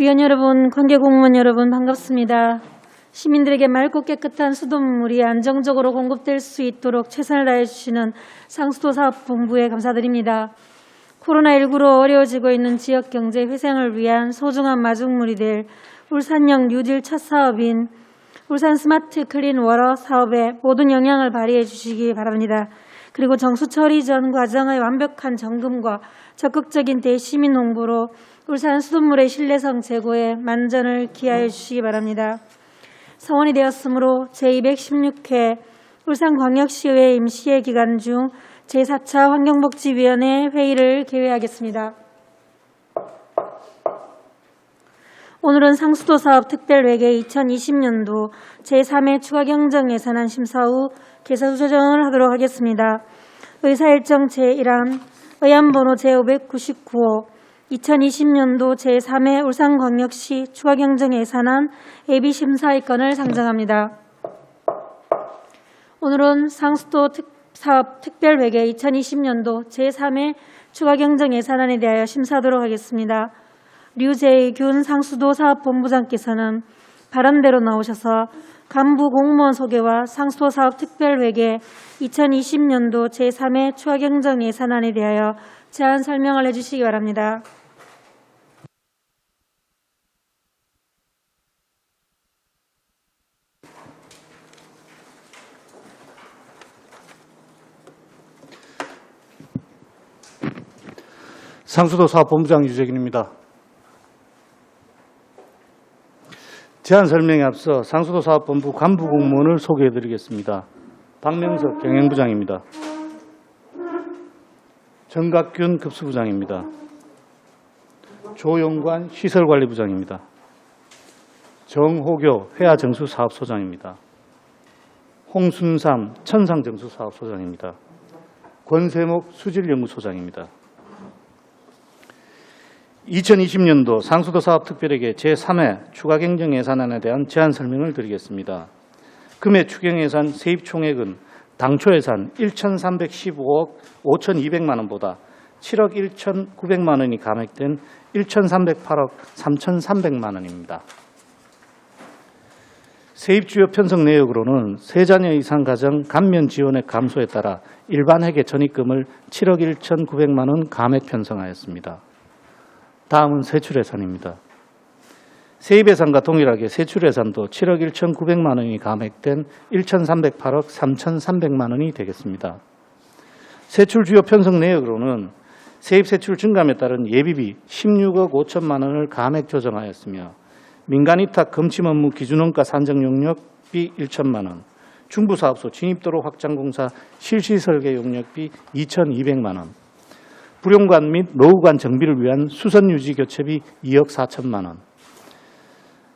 위원 여러분, 관계공무원 여러분 반갑습니다. 시민들에게 맑고 깨끗한 수돗물이 안정적으로 공급될 수 있도록 최선을 다해 주시는 상수도사업본부에 감사드립니다. 코로나19로 어려워지고 있는 지역 경제 회생을 위한 소중한 마중물이 될 울산형 뉴딜 첫 사업인 울산 스마트 클린 워터 사업에 모든 영향을 발휘해 주시기 바랍니다. 그리고 정수 처리 전 과정의 완벽한 점검과 적극적인 대시민 홍보로 울산 수돗물의 신뢰성 제고에 만전을 기하여 주시기 바랍니다. 서원이 되었으므로 제216회 울산광역시의회 임시회 기간 중 제4차 환경복지위원회 회의를 개회하겠습니다. 오늘은 상수도사업 특별회계 2020년도 제3회 추가경정 예산안 심사 후 개사 조정을 하도록 하겠습니다. 의사일정 제1안 의안번호 제599호 2020년도 제3회 울산광역시 추가경정 예산안 예비심사의 건을 상정합니다. 오늘은 상수도 사업 특별회계 2020년도 제3회 추가경정 예산안에 대하여 심사하도록 하겠습니다. 류재균 상수도 사업본부장께서는 바람대로 나오셔서 간부 공무원 소개와 상수도 사업 특별회계 2020년도 제3회 추가경정 예산안에 대하여 제안 설명을 해주시기 바랍니다. 상수도 사업본부장 유재균입니다. 제안 설명에 앞서 상수도 사업본부 간부 공무원을 소개해드리겠습니다. 박명석 경영부장입니다. 정각균 급수부장입니다. 조용관 시설관리부장입니다. 정호교 회화정수사업소장입니다. 홍순삼 천상정수사업소장입니다. 권세목 수질연구소장입니다. 2020년도 상수도 사업 특별회계 제3회 추가경정 예산안에 대한 제안 설명을 드리겠습니다. 금해 추경예산 세입 총액은 당초 예산 1,315억 5,200만 원보다 7억 1,900만 원이 감액된 1,308억 3,300만 원입니다. 세입 주요 편성 내역으로는 3자녀 이상 가정 감면 지원액 감소에 따라 일반 회계 전입금을 7억 1,900만 원 감액 편성하였습니다. 다음은 세출예산입니다. 세입예산과 동일하게 세출예산도 7억 1,900만 원이 감액된 1,308억 3,300만 원이 되겠습니다. 세출 주요 편성 내역으로는 세입 세출 증감에 따른 예비비 16억 5천만 원을 감액 조정하였으며 민간위탁 검침 업무 기준원가 산정 용역비 1천만 원, 중부사업소 진입도로 확장공사 실시 설계 용역비 2,200만 원, 불용관 및 노후관 정비를 위한 수선 유지 교체비 2억 4천만 원,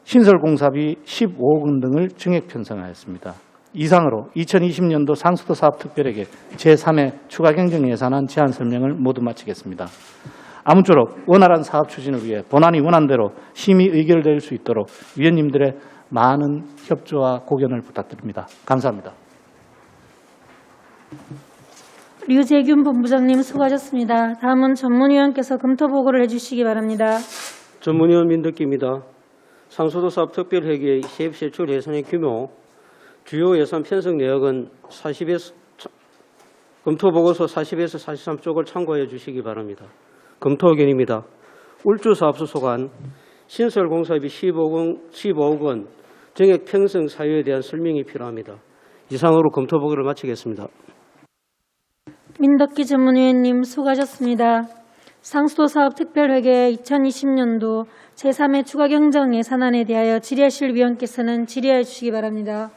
신설공사비 15억 원 등을 증액 편성하였습니다. 이상으로 2020년도 상수도 사업 특별회계 제3회 추가경정 예산안 제안 설명을 모두 마치겠습니다. 아무쪼록 원활한 사업 추진을 위해 본안이 원안대로 심의 의결될 수 있도록 위원님들의 많은 협조와 고견을 부탁드립니다. 감사합니다. 류재균 본부장님 수고하셨습니다. 다음은 전문위원께서 검토보고를 해주시기 바랍니다. 전문위원 민덕기입니다. 상수도 사업 특별회계의 세입세출 예산의 규모, 주요 예산 편성 내역은 검토보고서 40에서 43쪽을 참고해 주시기 바랍니다. 검토 의견입니다. 울주사업소 소관 신설공사비 15억 원 정액 편성 사유에 대한 설명이 필요합니다. 이상으로 검토보고를 마치겠습니다. 민덕기 전문위원님 수고하셨습니다. 상수도 사업 특별회계 2020년도 제3회 추가경정 예산안에 대하여 질의하실 위원께서는 질의해 주시기 바랍니다.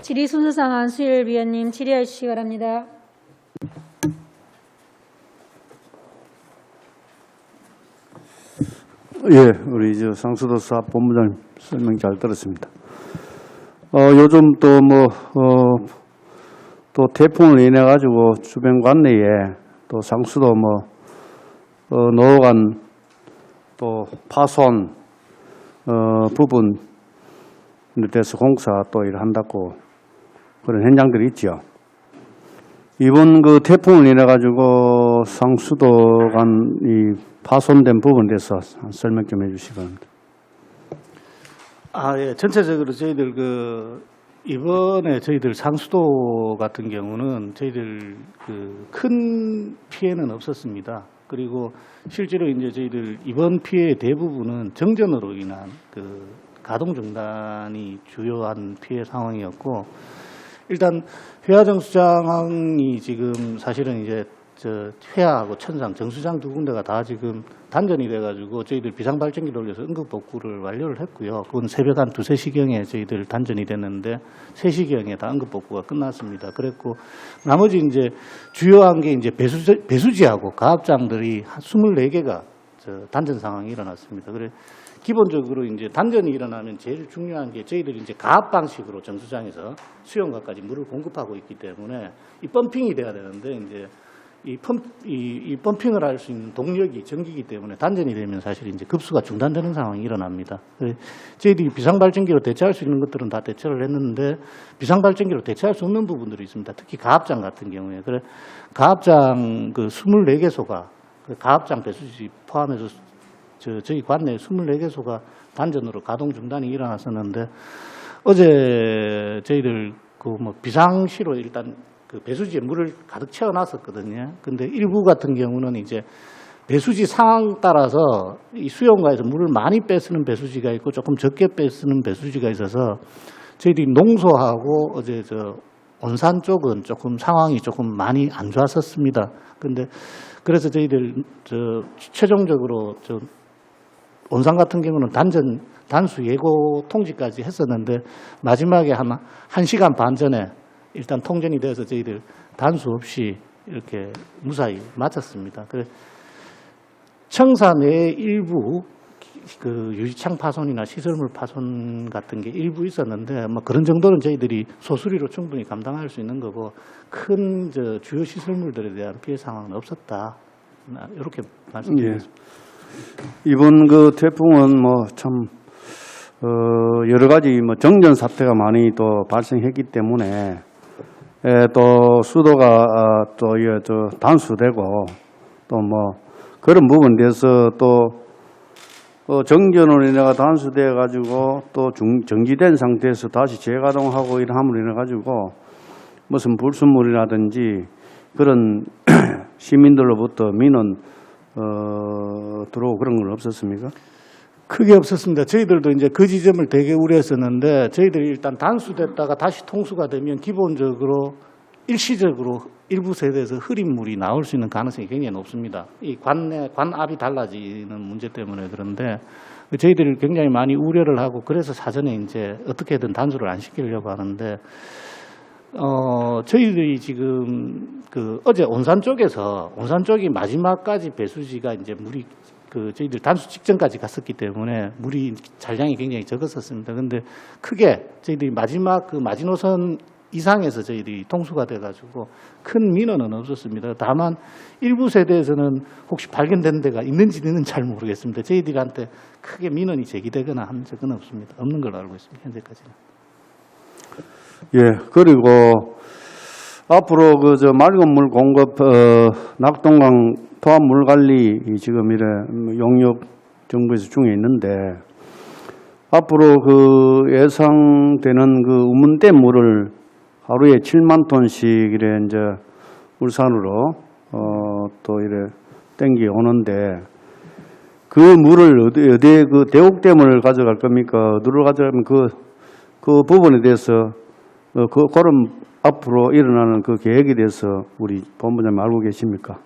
질의 순서상 안수일 위원님 질의해 주시기 바랍니다. 예, 우리 상수도 사업 본부장님 설명 잘 들었습니다. 요즘 또 태풍을 인해 가지고 주변 관내에 또 상수도 노후관 또 파손 부분에 대해서 공사 또 일을 한다고 그런 현장들이 있죠. 이번 그 태풍을 인해 가지고 상수도관이 파손된 부분에 대해서 설명 좀 해주시기 바랍니다. 예. 전체적으로 저희들 이번에 저희들 상수도 같은 경우는 저희들 큰 피해는 없었습니다. 그리고 실제로 이제 저희들 이번 피해의 대부분은 정전으로 인한 가동 중단이 주요한 피해 상황이었고, 일단 회화정수장이 지금 사실은 이제 회화하고 천상, 정수장 두 군데가 다 지금 단전이 돼가지고 저희들 비상발전기 돌려서 응급복구를 완료를 했고요. 그건 새벽 한 2, 3시경에 저희들 단전이 됐는데 3시경에 다 응급복구가 끝났습니다. 그랬고 나머지 이제 주요한 게 이제 배수지하고 가압장들이 한 24개가 단전 상황이 일어났습니다. 그래 기본적으로 이제 단전이 일어나면 제일 중요한 게 저희들이 이제 가압 방식으로 정수장에서 수용가까지 물을 공급하고 있기 때문에 이 펌핑이 돼야 되는데 이제 이 펌핑을 할 수 있는 동력이 전기이기 때문에 단전이 되면 사실 이제 급수가 중단되는 상황이 일어납니다. 저희들이 비상발전기로 대처할 수 있는 것들은 다 대처를 했는데 비상발전기로 대처할 수 없는 부분들이 있습니다. 특히 가압장 같은 경우에. 그래 가압장 24개소가 가압장 배수지 포함해서 저희 관내 24개소가 단전으로 가동 중단이 일어났었는데 어제 저희들 비상시로 일단 배수지에 물을 가득 채워놨었거든요. 근데 일부 같은 경우는 이제 배수지 상황 따라서 이 수용가에서 물을 많이 빼쓰는 배수지가 있고 조금 적게 빼쓰는 배수지가 있어서 저희들이 농소하고 어제 온산 쪽은 조금 상황이 조금 많이 안 좋았었습니다. 근데 그래서 저희들 최종적으로 온산 같은 경우는 단수 예고 통지까지 했었는데 마지막에 한 1시간 반 전에 일단 통전이 돼서 저희들 단수 없이 이렇게 무사히 마쳤습니다. 청사 내 일부 유리창 파손이나 시설물 파손 같은 게 일부 있었는데 그런 정도는 저희들이 소수리로 충분히 감당할 수 있는 거고 큰 주요 시설물들에 대한 피해 상황은 없었다. 이렇게 말씀드리겠습니다. 예. 이번 태풍은 여러 가지 정전 사태가 많이 또 발생했기 때문에 또 수도가 단수되고 또 그런 부분에 대해서 또 정전으로 인해 단수돼 가지고 또 정지된 상태에서 다시 재가동하고 이러함으로 인해 가지고 무슨 불순물이라든지 그런 시민들로부터 민원 들어오고 그런 건 없었습니까? 크게 없었습니다. 저희들도 이제 그 지점을 되게 우려했었는데 저희들이 일단 단수됐다가 다시 통수가 되면 기본적으로 일시적으로 일부 세대에서 흐린 물이 나올 수 있는 가능성이 굉장히 높습니다. 이 관압이 달라지는 문제 때문에. 그런데 저희들이 굉장히 많이 우려를 하고 그래서 사전에 이제 어떻게든 단수를 안 시키려고 하는데 저희들이 지금 어제 온산 쪽이 마지막까지 배수지가 이제 물이 저희들 단수 직전까지 갔었기 때문에 물이 잔량이 굉장히 적었었습니다. 그런데 크게 저희들이 마지막 마지노선 이상에서 저희들이 통수가 돼가지고 큰 민원은 없었습니다. 다만 일부 세대에서는 혹시 발견된 데가 있는지는 잘 모르겠습니다. 저희들한테 크게 민원이 제기되거나 한 적은 없습니다. 없는 걸로 알고 있습니다. 현재까지는. 예, 그리고 앞으로 맑은 물 공급, 낙동강 토합 물 관리 지금 용역 정부에서 중에 있는데 앞으로 예상되는 우문댐 물을 하루에 7만 톤씩 이제 울산으로 또 땡겨 오는데 그 물을 어디에 대옥댐을 가져갈 겁니까? 어디로 가져가면 그 부분에 대해서 그런 앞으로 일어나는 계획에 대해서 우리 본부장님 알고 계십니까?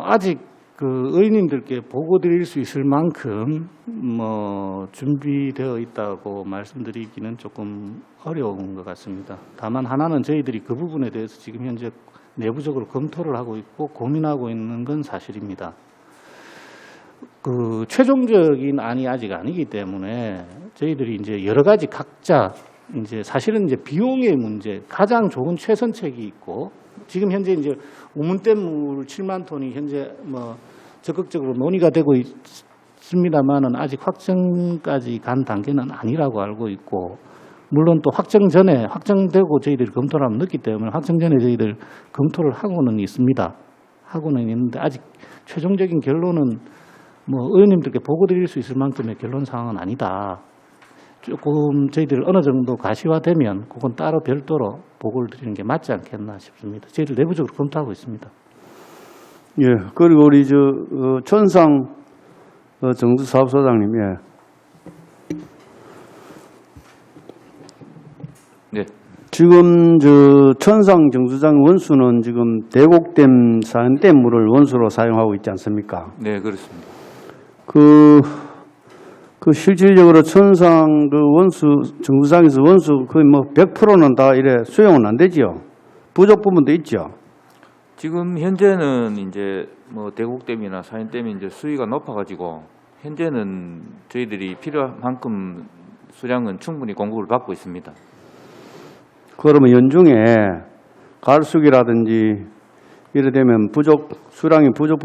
아직 의원님들께 보고 드릴 수 있을 만큼 준비되어 있다고 말씀드리기는 조금 어려운 것 같습니다. 다만 하나는 저희들이 그 부분에 대해서 지금 현재 내부적으로 검토를 하고 있고 고민하고 있는 건 사실입니다. 최종적인 안이 아직 아니기 때문에 저희들이 이제 여러 가지 각자 이제 사실은 이제 비용의 문제, 가장 좋은 최선책이 있고 지금 현재 이제 우문댐 물 7만 톤이 현재 적극적으로 논의가 되고 있습니다만은 아직 확정까지 간 단계는 아니라고 알고 있고 물론 또 확정 전에 확정되고 저희들이 검토를 하면 늦기 때문에 확정 전에 저희들 검토를 하고는 있습니다. 하고는 있는데 아직 최종적인 결론은 뭐 의원님들께 보고 드릴 수 있을 만큼의 결론 사항은 아니다. 조금 저희들 어느 정도 가시화되면 그건 따로 별도로 보고를 드리는 게 맞지 않겠나 싶습니다. 저희들 내부적으로 검토하고 있습니다. 예, 그리고 우리 천상 정수사업소장님, 예. 네. 지금 천상 정수장 원수는 지금 대곡댐 사연댐 물을 원수로 사용하고 있지 않습니까? 네, 그렇습니다. 그 실질적으로 천상 원수 정수장에서 원수 거의 뭐 100%는 다 이래 수용은 안 되지요. 부족 부분도 있죠. 지금 현재는 이제 뭐 대곡댐이나 사인댐이 이제 수위가 높아가지고 현재는 저희들이 필요한 만큼 수량은 충분히 공급을 받고 있습니다. 그러면 연중에 가을수기라든지 이래 되면 수량이 부족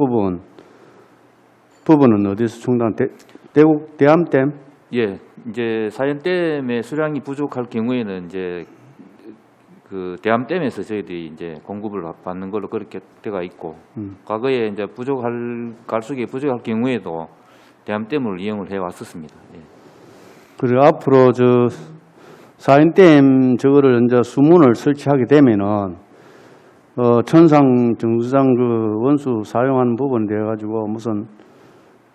부분은 어디서 충당? 대곡 대암댐? 예, 이제 사연댐의 수량이 부족할 경우에는 이제 그 대암댐에서 저희들이 이제 공급을 받는 걸로 그렇게 돼가 있고, 과거에 이제 가을수기에 부족할 경우에도 대암댐을 이용을 해 왔었습니다. 예. 그리고 앞으로 사인댐 저거를 이제 수문을 설치하게 되면은 천상 정수장 원수 사용하는 부분에 대해 가지고 무슨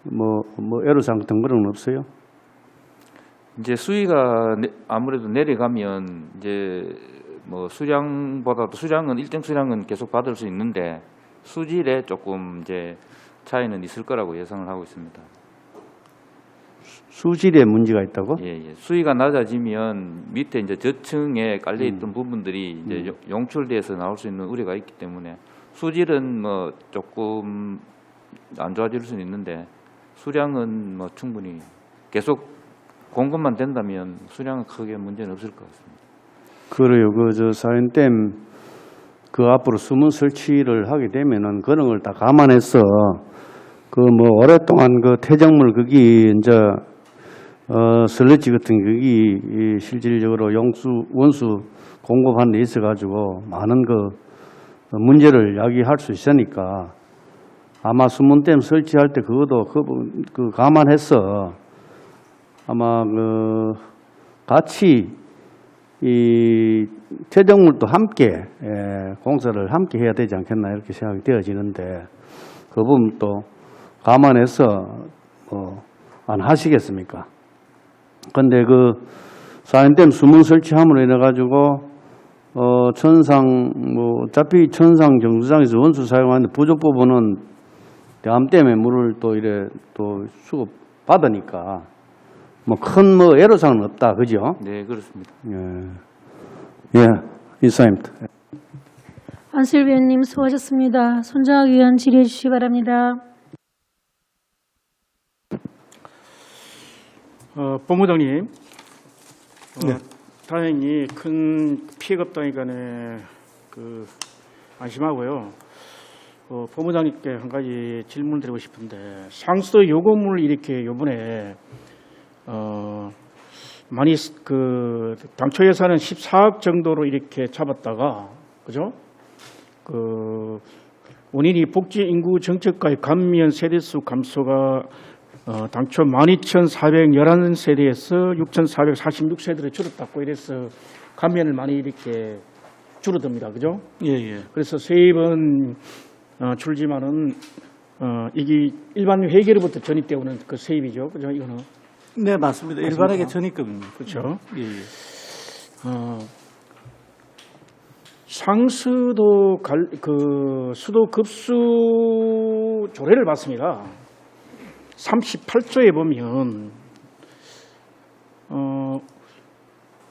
뭐 애로사항 같은 그런 건 없어요? 이제 수위가 아무래도 내려가면 이제 뭐 수량은 일정 수량은 계속 받을 수 있는데 수질에 조금 이제 차이는 있을 거라고 예상을 하고 있습니다. 수질에 문제가 있다고? 예, 예. 수위가 낮아지면 밑에 이제 저층에 깔려 있던 부분들이 이제 용출돼서 나올 수 있는 우려가 있기 때문에 수질은 뭐 조금 안 좋아질 수는 있는데 수량은 뭐 충분히 계속 공급만 된다면 수량은 크게 문제는 없을 것 같습니다. 그래요. 사인댐 앞으로 수문 설치를 하게 되면은 그런 걸 다 감안해서 오랫동안 퇴적물 거기 이제 슬러지 같은 거기 실질적으로 원수 공급하는 데 있어 가지고 많은 문제를 야기할 수 있으니까 아마 수문댐 설치할 때 그것도 감안해서 아마 같이 이 퇴적물도 함께 공사를 함께 해야 되지 않겠나 이렇게 생각이 되어지는데 그 부분도 감안해서 안 하시겠습니까? 근데 사인댐 수문 설치함으로 인해 가지고 어차피 천상 정수장에서 원수 사용하는데 부족 부분은 대암댐의 물을 또 수급 받으니까 큰 애로사항은 없다, 그죠? 네, 그렇습니다. 예, 이사입니다. 안슬 위원님 수고하셨습니다. 손정학 위원 질의해 주시기 바랍니다. 본부장님, 다행히 큰 피해가 없다니까 안심하고요. 본부장님께 한 가지 질문 드리고 싶은데 상수도 요금을 이렇게 요번에 많이 당초 예산은 14억 정도로 이렇게 잡았다가 그죠? 원인이 복지 인구 정책과의 감면 세대수 감소가 당초 12,411세대에서 6,446세대로 줄었다고 이래서 감면을 많이 이렇게 줄어듭니다. 그죠? 예. 그래서 세입은 줄지만은 이게 일반 회계로부터 전입되어 오는 그 세입이죠. 그죠? 이거는. 네, 맞습니다. 일반에게 전입금입니다. 그렇죠. 예. 상수도 수도 급수 조례를 봤습니다. 38조에 보면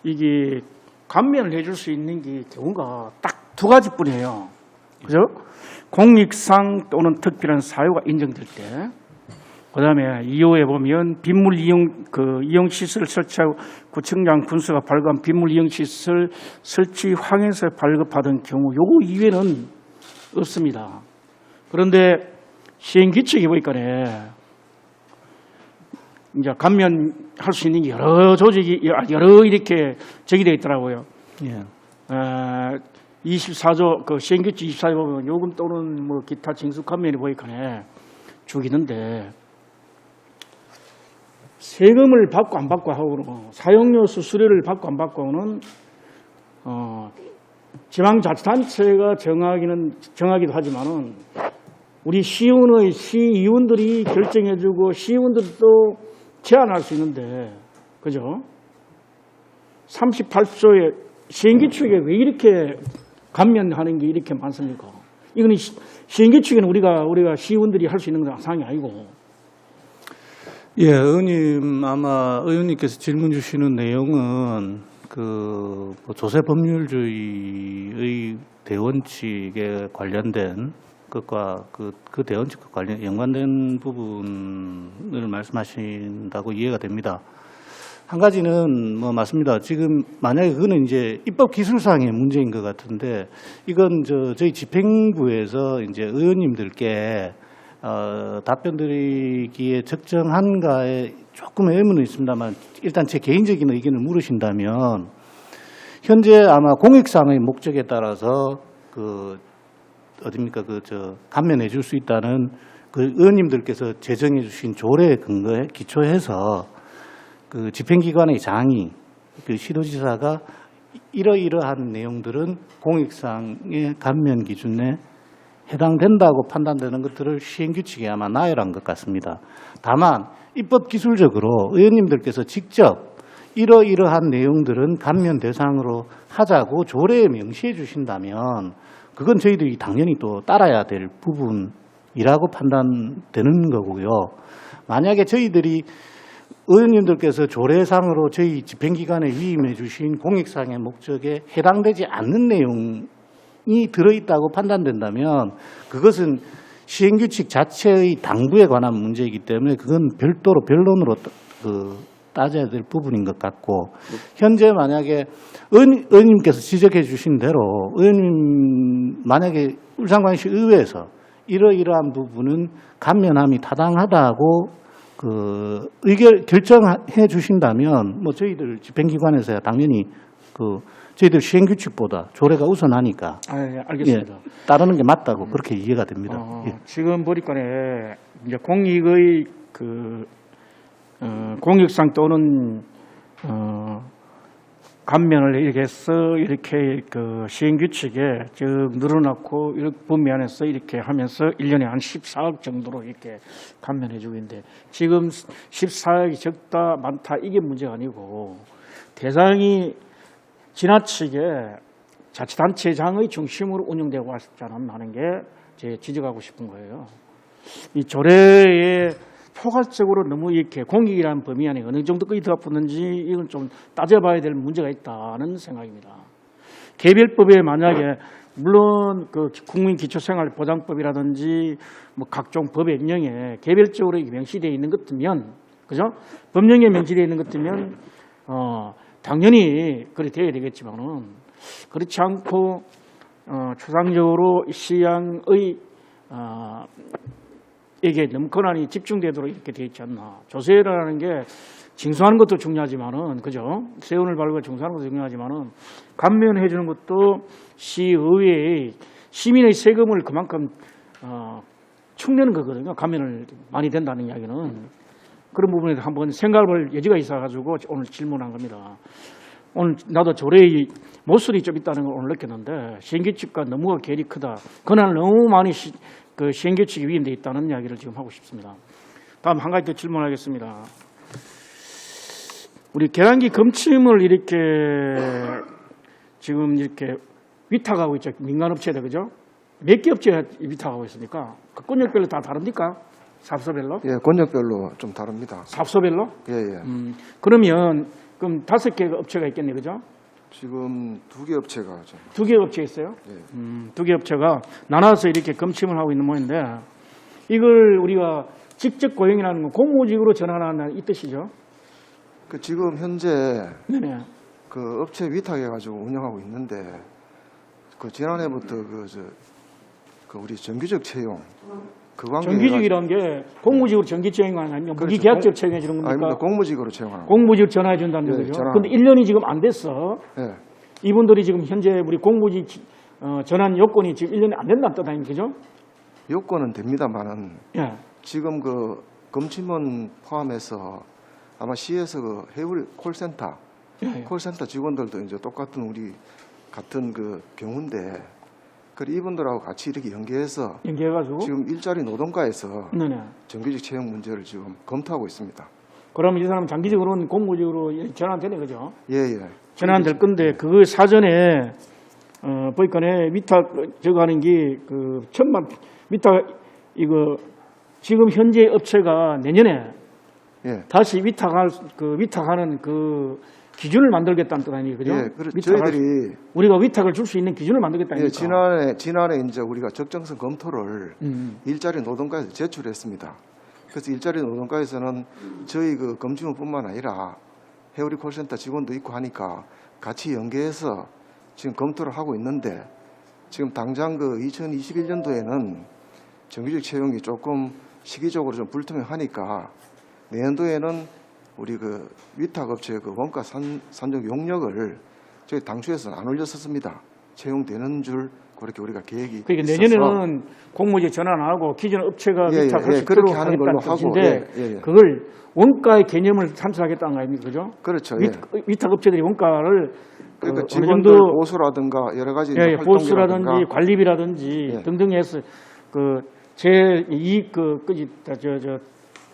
이게 감면을 해줄 수 있는 게 경우가 딱 두 가지뿐이에요. 그죠? 공익상 또는 특별한 사유가 인정될 때. 그다음에 2호에 보면 빗물 이용 시설 설치하고 구청장 군수가 발급한 빗물 이용 시설 설치 확인서 발급하던 경우 요거 이외에는 없습니다. 그런데 시행 규칙에 보니까 이제 감면할 수 있는 게 여러 조직이 여러 이렇게 적이 되어 있더라고요. 예. 24조 그 시행규칙 24조 보면 요금 또는 뭐 기타 징수 감면이 보이카네 죽이는데 세금을 받고 안 받고 하고는 사용료 수수료를 받고 안 받고는 지방자치단체가 정하기도 하지만은 우리 시의원의 시의원들이 결정해주고 시의원들도 제안할 수 있는데 그죠? 38조의 시행규칙에 왜 이렇게 감면하는 게 이렇게 많습니까? 이거는 시행규칙에는 우리가 시의원들이 할 수 있는 사항이 아니고. 예, 의원님 아마 의원님께서 질문 주시는 내용은 뭐 조세법률주의의 대원칙에 관련된 것과 그 대원칙과 연관된 부분을 말씀하신다고 이해가 됩니다. 한 가지는 뭐 맞습니다. 지금 만약에 그거는 이제 입법 기술상의 문제인 것 같은데 이건 저희 집행부에서 이제 의원님들께 답변 드리기에 적정한가에 조금 의문은 있습니다만 일단 제 개인적인 의견을 물으신다면 현재 아마 공익상의 목적에 따라서 감면해 줄 수 있다는 그 의원님들께서 제정해 주신 조례에 근거해 기초해서 그 집행기관의 장이 그 시도지사가 이러이러한 내용들은 공익상의 감면 기준에 해당된다고 판단되는 것들을 시행규칙에 아마 나열한 것 같습니다. 다만 입법 기술적으로 의원님들께서 직접 이러이러한 내용들은 감면 대상으로 하자고 조례에 명시해 주신다면 그건 저희들이 당연히 또 따라야 될 부분이라고 판단되는 거고요. 만약에 저희들이 의원님들께서 조례상으로 저희 집행기관에 위임해 주신 공익상의 목적에 해당되지 않는 내용이 들어있다고 판단된다면 그것은 시행규칙 자체의 당부에 관한 문제이기 때문에 그건 별도로 변론으로 따져야 될 부분인 것 같고 현재 만약에 의원님께서 지적해 주신 대로 의원님 만약에 울산광역시 의회에서 이러이러한 부분은 감면함이 타당하다고 결정해 주신다면 뭐 저희들 집행기관에서야 당연히 저희들 시행규칙보다 조례가 우선하니까 예, 알겠습니다. 예, 따르는 게 맞다고 그렇게 이해가 됩니다. 예. 지금 보니까 이제 공익의 공익상 또는 감면을 이렇게 해서 이렇게 시행규칙에 쭉 늘어놓고 이렇게 범위안에서 이렇게 하면서 1년에 한 14억 정도로 이렇게 감면해주고 있는데 지금 14억이 적다 많다 이게 문제가 아니고 대상이 지나치게 자치단체장의 중심으로 운영되고 있지 않았나 하는 게 제 지적하고 싶은 거예요. 이 조례에 포괄적으로 너무 이렇게 공익이라는 범위 안에 어느 정도까지 들어붙는지 이건 좀 따져봐야 될 문제가 있다는 생각입니다. 개별법에 만약에 물론 국민기초생활보장법이라든지 뭐 각종 법의 명령에 개별적으로 명시되어 있는 것 같으면 그죠? 법령에 명시되어 있는 것 같으면 당연히 그렇게 되어야 되겠지만은 그렇지 않고 추상적으로 시향의 이게 너무 권한이 집중되도록 이렇게 되어 있지 않나. 조세라는 게 징수하는 것도 중요하지만은 그죠? 세운을 발굴 징수하는 것도 중요하지만은 감면해 주는 것도 시의회의 시민의 세금을 그만큼 축내는 거거든요. 감면을 많이 된다는 이야기는 그런 부분에 한번 생각할 여지가 있어가지고 오늘 질문한 겁니다. 오늘 나도 조례의 모순이 좀 있다는 걸 오늘 느꼈는데 시행규칙과 너무 괴리 크다. 권한을 너무 많이 시행규칙이 위임되어 있다는 이야기를 지금 하고 싶습니다. 다음 한 가지 더 질문하겠습니다. 우리 계량기 검침을 이렇게 지금 이렇게 위탁하고 있죠. 민간업체들 그죠? 몇 개 업체가 위탁하고 있습니까? 그 권역별로 다 다릅니까? 사업소별로? 예, 권역별로 좀 다릅니다. 사업소별로? 예, 예. 그러면 그럼 5개 업체가 있겠네, 그죠? 지금 2개 업체가 좀. 2개 업체 있어요? 예. 2개 업체가 나눠서 이렇게 검침을 하고 있는 모양인데 이걸 우리가 직접 고용이라는 건 공무직으로 전환하는 이 뜻이죠? 그 지금 현재 네네. 그 업체 위탁해가지고 운영하고 있는데 그 지난해부터 그 우리 정규직 채용 그 관계가 정규직이라는 게 공무직으로 정기 채용 아니면 그렇죠. 무기계약직으로 채용해 주는 겁니까? 아닙니다. 공무직으로 채용하는 공무직으로 전화해 준다는 예, 거죠. 전화. 근데 1년이 지금 안 됐어. 예. 이분들이 지금 현재 우리 공무직 전환 요건이 지금 1년이 안 된다는 뜻 아닙니까? 그죠? 요건은 됩니다만은 예. 지금 그 검침원 포함해서 아마 시에서 그 해울 콜센터 예. 콜센터 직원들도 이제 똑같은 우리 같은 그 경우인데 그 이분들하고 같이 이렇게 연계해서 연계해가지고. 지금 일자리 노동과에서 네네. 정규직 채용 문제를 지금 검토하고 있습니다. 그러면 이 사람 장기적으로는 공무직으로 전환되네, 그죠? 예. 전환될 건데 그 사전에 보니까네 위탁 저거 하는 게 그 천만 위탁 이거 지금 현재 업체가 내년에 예. 다시 위탁하는 그 기준을 만들겠다는 뜻 아니에요, 그죠? 예. 저희들이 우리가 위탁을 줄 수 있는 기준을 만들겠다니까. 예, 지난해 이제 우리가 적정성 검토를 일자리 노동과에서 제출했습니다. 그래서 일자리 노동과에서는 저희 그 검침원뿐만 아니라 해오리 콜센터 직원도 있고 하니까 같이 연계해서 지금 검토를 하고 있는데 지금 당장 그 2021년도에는 정규직 채용이 조금 시기적으로 좀 불투명하니까 내년도에는 우리 그 위탁업체 그 원가 산정 용역을 저희 당초에서는 안 올렸었습니다. 채용되는 줄 그렇게 우리가 계획이 그러니까 있어서 내년에는 공무직 전환 안 하고 기존 업체가 예, 위탁할 예, 수 그렇게 있도록 하는 걸로 하겠다는 하고, 뜻인데 예. 그걸 원가의 개념을 산출하겠다는 거 아닙니까, 그죠? 그렇죠. 예. 위탁 업체들이 원가를 그러니까 어느 직원들 정도 보수라든가 여러 가지 예, 활동이라든가 보수라든지 관리비라든지 예. 등등 해서 그 제 이익 저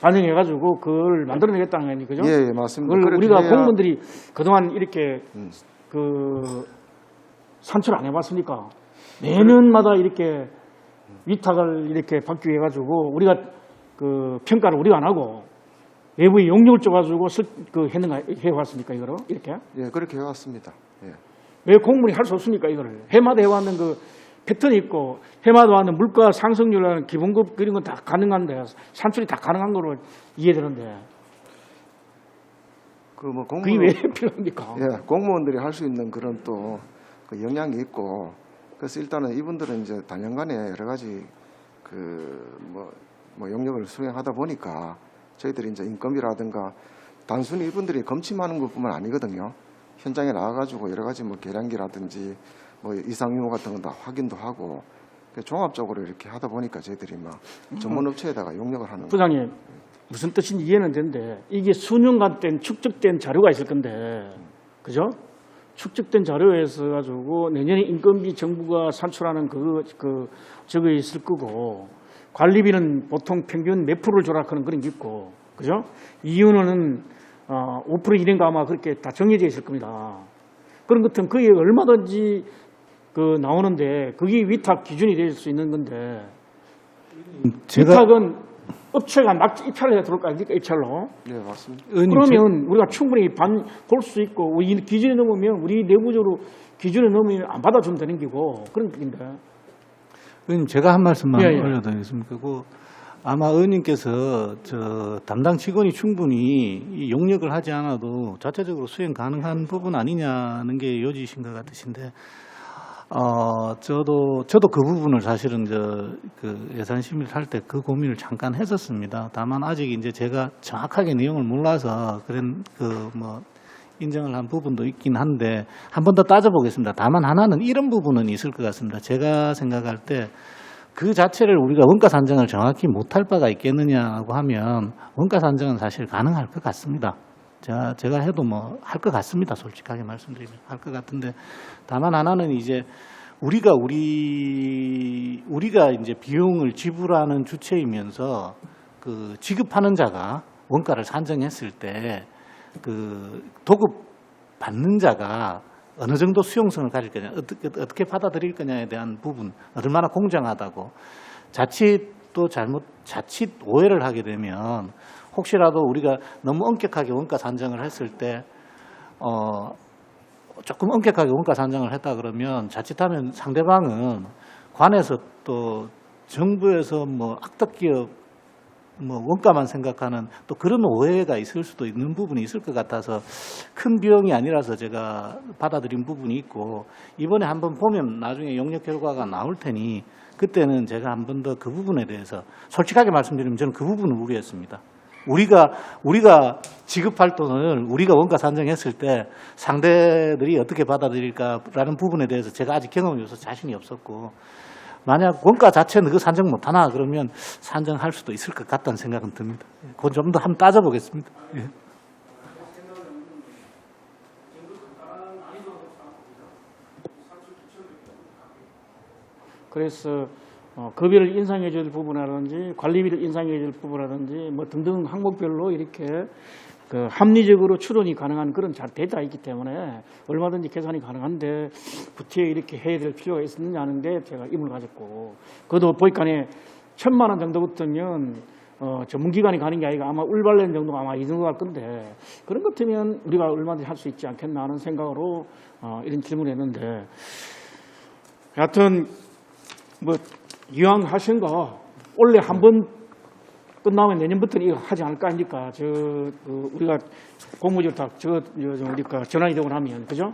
반영해가지고 그걸 만들어내겠다는 거 아닙니까, 그죠? 예, 맞습니다. 그걸 그렇게 우리가 해야- 공무원들이 그동안 이렇게 음. 그 산출 안 해봤으니까 내년마다 이렇게 위탁을 이렇게 받기 위해 가지고 우리가 그 평가를 우리가 안 하고 외부에 용역을 줘가지고 해왔습니까 이거를 이렇게 예, 그렇게 해왔습니다. 예. 왜 공무원이 할 수 없습니까 이거를 해마다 해왔는 그 패턴이 있고 해마다 왔는 물가 상승률이라는 기본급 그런 건 다 가능한데 산출이 다 가능한 거로 이해되는데 그 뭐 그게 공무원 왜 필요합니까? 예, 공무원들이 할 수 있는 그런 또 그 역량이 있고 그래서 일단은 이분들은 이제 단연간에 여러 가지 그 뭐 영역을 수행하다 보니까 저희들이 이제 인건비라든가 단순히 이분들이 검침하는 것뿐만 아니거든요. 현장에 나와가지고 여러 가지 뭐 계량기라든지 뭐 이상 유무 같은 건 다 확인도 하고 종합적으로 이렇게 하다 보니까 저희들이 막 전문 업체에다가 용역을 하는 부장님 무슨 뜻인지 이해는 되는데 이게 수년간 된 축적된 자료가 있을 건데 그죠? 축적된 자료에서 가지고 내년에 인건비 정부가 산출하는 저거 있을 거고 관리비는 보통 평균 몇 프로를 조락하는 그런 게 있고 그죠? 이유는 5% 이낸가 아마 그렇게 다 정해져 있을 겁니다. 그런 것은 그게 얼마든지 그 나오는데 그게 위탁 기준이 될 수 있는 건데 위탁은 업체가 막 입찰을 해 들어올 거 아닙니까 입찰로? 예, 맞습니다. 그러면 우리가 충분히 볼 수 있고 우리 기준에 넘으면 우리 내부적으로 기준에 넘으면 안 받아주면 되는 거고 그런 얘기인데. 의원님 제가 한 말씀만 예, 예. 올려드리겠습니다. 아마 의원님께서 담당 직원이 충분히 이 용역을 하지 않아도 자체적으로 수행 가능한 부분 아니냐는 게 요지신 것 같으신데, 저도 그 부분을 사실은 그 예산 심의를 할 때 그 고민을 잠깐 했었습니다. 다만 아직 이제 제가 정확하게 내용을 몰라서 인정을 한 부분도 있긴 한데 한 번 더 따져보겠습니다. 다만 하나는 이런 부분은 있을 것 같습니다. 제가 생각할 때 그 자체를 우리가 원가 산정을 정확히 못할 바가 있겠느냐고 하면 원가 산정은 사실 가능할 것 같습니다. 제가 해도 할 것 같습니다. 솔직하게 말씀드리면 할 것 같은데 다만 하나는 이제 우리가 이제 비용을 지불하는 주체이면서 그 지급하는 자가 원가를 산정했을 때 그 도급 받는 자가 어느 정도 수용성을 가질 거냐, 어떻게 받아들일 거냐에 대한 부분, 얼마나 공정하다고. 자칫 오해를 하게 되면 혹시라도 우리가 너무 엄격하게 원가 산정을 했을 때, 조금 엄격하게 원가 산정을 했다 그러면 자칫하면 상대방은 관에서 또 정부에서 악덕기업 원가만 생각하는 또 그런 오해가 있을 수도 있는 부분이 있을 것 같아서 큰 비용이 아니라서 제가 받아들인 부분이 있고 이번에 한번 보면 나중에 용역 결과가 나올 테니 그때는 제가 한 번 더 그 부분에 대해서 솔직하게 말씀드리면 저는 그 부분을 우려했습니다. 우리가 지급할 돈을 우리가 원가 산정했을 때 상대들이 어떻게 받아들일까라는 부분에 대해서 제가 아직 경험이 없어서 자신이 없었고, 만약 원가 자체는 그 산정 못하나 그러면 산정할 수도 있을 것 같다는 생각은 듭니다. 그건 좀 더 한번 따져보겠습니다. 예. 그래서 급여를 인상해 줄 부분이라든지 관리비를 인상해 줄 부분이라든지 뭐 등등 항목별로 이렇게 그 합리적으로 추론이 가능한 그런 잘 데이터가 있기 때문에 얼마든지 계산이 가능한데 구체에 이렇게 해야 될 필요가 있었느냐 하는데 제가 의문을 가졌고, 그것도 보니까네 1,000만 원 정도부터면 전문기관이 가는 게 아니라 아마 울발렌 정도가 아마 이 정도 갈 건데, 그런 것 같으면 우리가 얼마든지 할 수 있지 않겠나 하는 생각으로 이런 질문을 했는데, 하여튼 뭐 이왕 하신 거 원래 한 번 끝나면 내년부터는 이거 하지 않을까 하니까 우리가 공무지를 다 우리가 전환 이동을 하면, 그죠?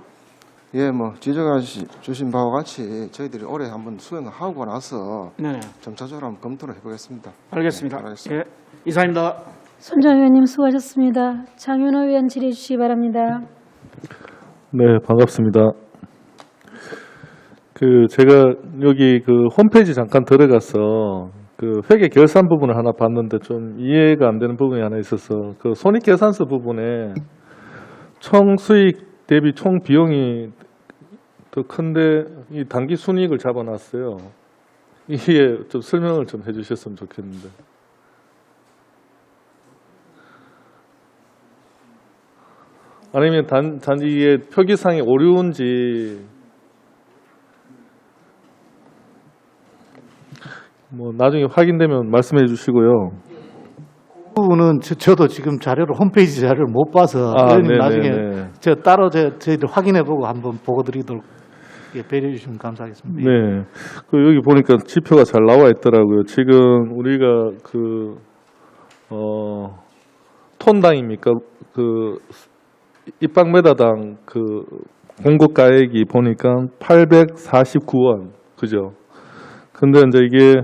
예, 뭐 지적해 주신 바와 같이 저희들이 올해 한번 수행을 하고 나서 네, 점차적으로 한번 검토를 해보겠습니다. 알겠습니다. 네, 알겠습니다. 예, 이상입니다. 손정 의원님 수고하셨습니다. 장윤호 의원 질의해 주시기 바랍니다. 네, 반갑습니다. 제가 여기 홈페이지 잠깐 들어가서 회계 결산 부분을 하나 봤는데 좀 이해가 안 되는 부분이 하나 있어서, 손익계산서 부분에 총 수익 대비 총 비용이 더 큰데 이 당기 순이익을 잡아놨어요. 이게 좀 설명을 좀 해주셨으면 좋겠는데. 아니면 단지 이게 표기상의 오류인지 뭐 나중에 확인되면 말씀해 주시고요. 그 부분은 저도 지금 자료를 홈페이지 자료를 못 봐서 의원님 네네네. 나중에 저 따로 저희들 확인해보고 한번 보고드리도록 배려해 주시면 감사하겠습니다. 네, 여기 보니까 지표가 잘 나와 있더라고요. 지금 우리가 톤당입니까? 입방메다당 공급가액이 보니까 849원, 그죠? 근데 이제 이게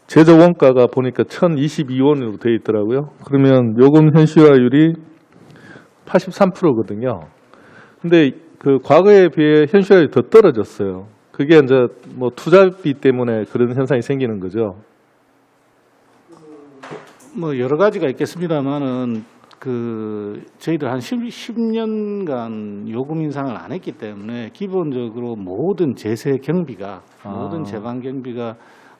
제조 원가가 보니까 1,022원으로 되어 있더라고요. 그러면 요금 현실화율이 83%거든요. 근데 과거에 비해 현실화율이 더 떨어졌어요. 그게 이제 뭐 투자비 때문에 그런 현상이 생기는 거죠. 뭐 여러 가지가 있겠습니다만은 저희들 한 10년간 요금 인상을 안 했기 때문에 기본적으로 모든 제세 경비가 모든 제반 경비가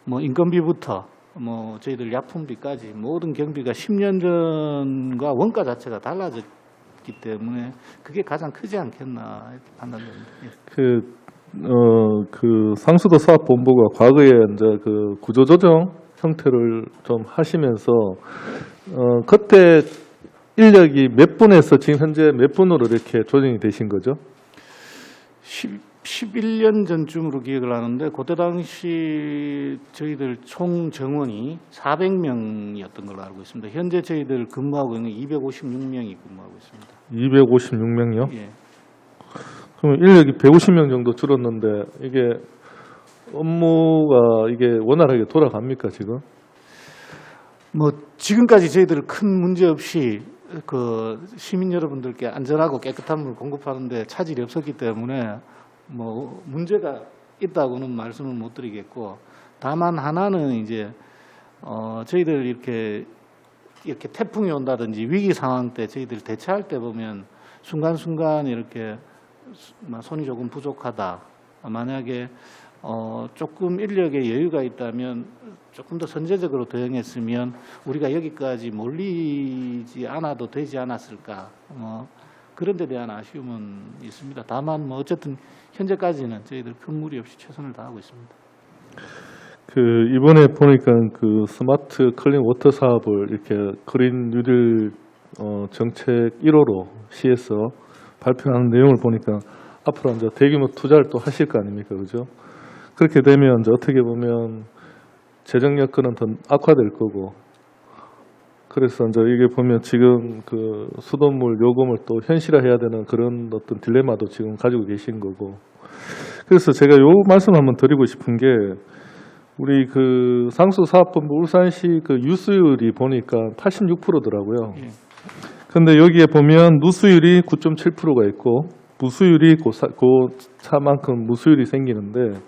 뭐 인건비부터 뭐 저희들 약품비까지 모든 경비가 10년 전과 원가 자체가 달라졌기 때문에 그게 가장 크지 않겠나 이렇게 판단됩니다. 상수도 사업본부가 과거에 이제 구조조정 형태를 좀 하시면서 그때 인력이 몇 분에서 지금 현재 몇 분으로 이렇게 조정이 되신 거죠? 11년 전쯤으로 기억을 하는데 그때 당시 저희들 총 정원이 400명이었던 걸로 알고 있습니다. 현재 저희들 근무하고 있는 256명이 근무하고 있습니다. 256명요? 예. 그러면 인력이 150명 정도 줄었는데 이게 업무가 이게 원활하게 돌아갑니까 지금? 뭐 지금까지 저희들 큰 문제 없이 시민 여러분들께 안전하고 깨끗한 물 공급하는데 차질이 없었기 때문에 뭐 문제가 있다고는 말씀을 못 드리겠고, 다만 하나는 이제 저희들 이렇게 태풍이 온다든지 위기 상황 때 저희들 대처할 때 보면 순간순간 이렇게 손이 조금 부족하다, 만약에 조금 인력의 여유가 있다면 조금 더 선제적으로 대응했으면 우리가 여기까지 몰리지 않아도 되지 않았을까, 그런 데 대한 아쉬움은 있습니다. 다만 뭐 어쨌든 현재까지는 저희들 큰 무리 없이 최선을 다하고 있습니다. 이번에 보니까 스마트 클린 워터 사업을 이렇게 그린 뉴딜 정책 1호로 시에서 발표하는 내용을 보니까 앞으로 이제 대규모 투자를 또 하실 거 아닙니까, 그죠? 그렇게 되면 이제 어떻게 보면 재정 여건은 더 악화될 거고, 그래서 이제 이게 보면 지금 수돗물 요금을 또 현실화해야 되는 그런 어떤 딜레마도 지금 가지고 계신 거고, 그래서 제가 요 말씀 한번 드리고 싶은 게 우리 그 상수사업본부 울산시 그 유수율이 보니까 86%더라고요. 근데 여기에 보면 누수율이 9.7%가 있고 무수율이 그 차만큼 무수율이 생기는데,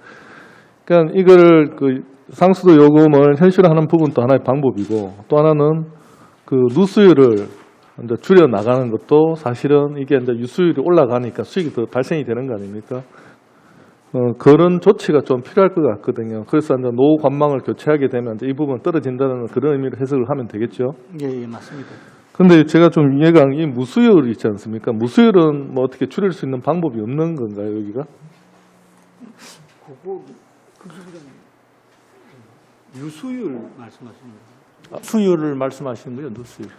그러니까 이거를 그 상수도 요금을 현실화하는 부분도 하나의 방법이고, 또 하나는 그 누수율을 이제 줄여 나가는 것도 사실은 이게 이제 유수율이 올라가니까 수익이 더 발생이 되는 거 아닙니까? 그런 조치가 좀 필요할 것 같거든요. 그래서 이제 노후 관망을 교체하게 되면 이제 이 부분 떨어진다는 그런 의미로 해석을 하면 되겠죠. 예, 맞습니다. 근데 제가 좀 이해가 안 이 무수율 있지 않습니까? 무수율은 뭐 어떻게 줄일 수 있는 방법이 없는 건가요, 여기가? 유수율 말씀하시는 거예요? 수율을 말씀하시는 거예요, 누수율?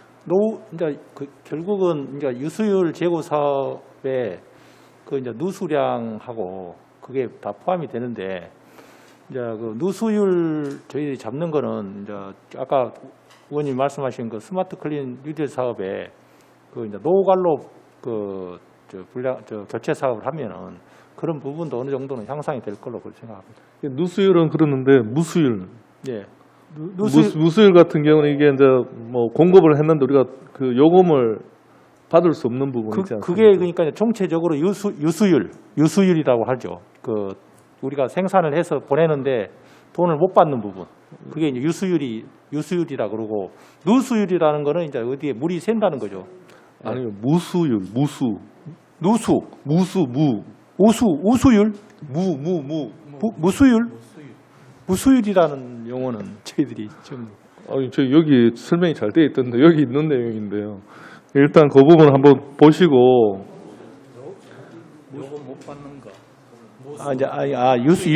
이제 결국은 이제 유수율 제고 사업에 그 이제 누수량하고 그게 다 포함이 되는데, 이제 그 누수율 저희들이 잡는 거는 이제 아까 의원님 말씀하신 그 스마트 클린 뉴딜 사업에 그 이제 노후관로 교체 사업을 하면은 그런 부분도 어느 정도는 향상이 될 걸로 그렇게 생각합니다. 누수율은 그러는데 무수율. 예. 무수율 같은 경우는 이게 이제 뭐 공급을 했는데 우리가 그 요금을 받을 수 없는 부분이 있지 않습니까? 그게 그러니까 총체적으로 유수율이라고 하죠. 그 우리가 생산을 해서 보내는데 돈을 못 받는 부분. 그게 이제 유수율이라 그러고, 누수율이라는 거는 이제 어디에 물이 샌다는 거죠. 아니요, 무수율, 무수. 우수율? 무수율? 무수율이라는 용어는 저희들이 좀 아니, 저 여기 설명이 잘 돼 있던데 여기 있는 내용인데요. 일단 그 부분 한번 보시고.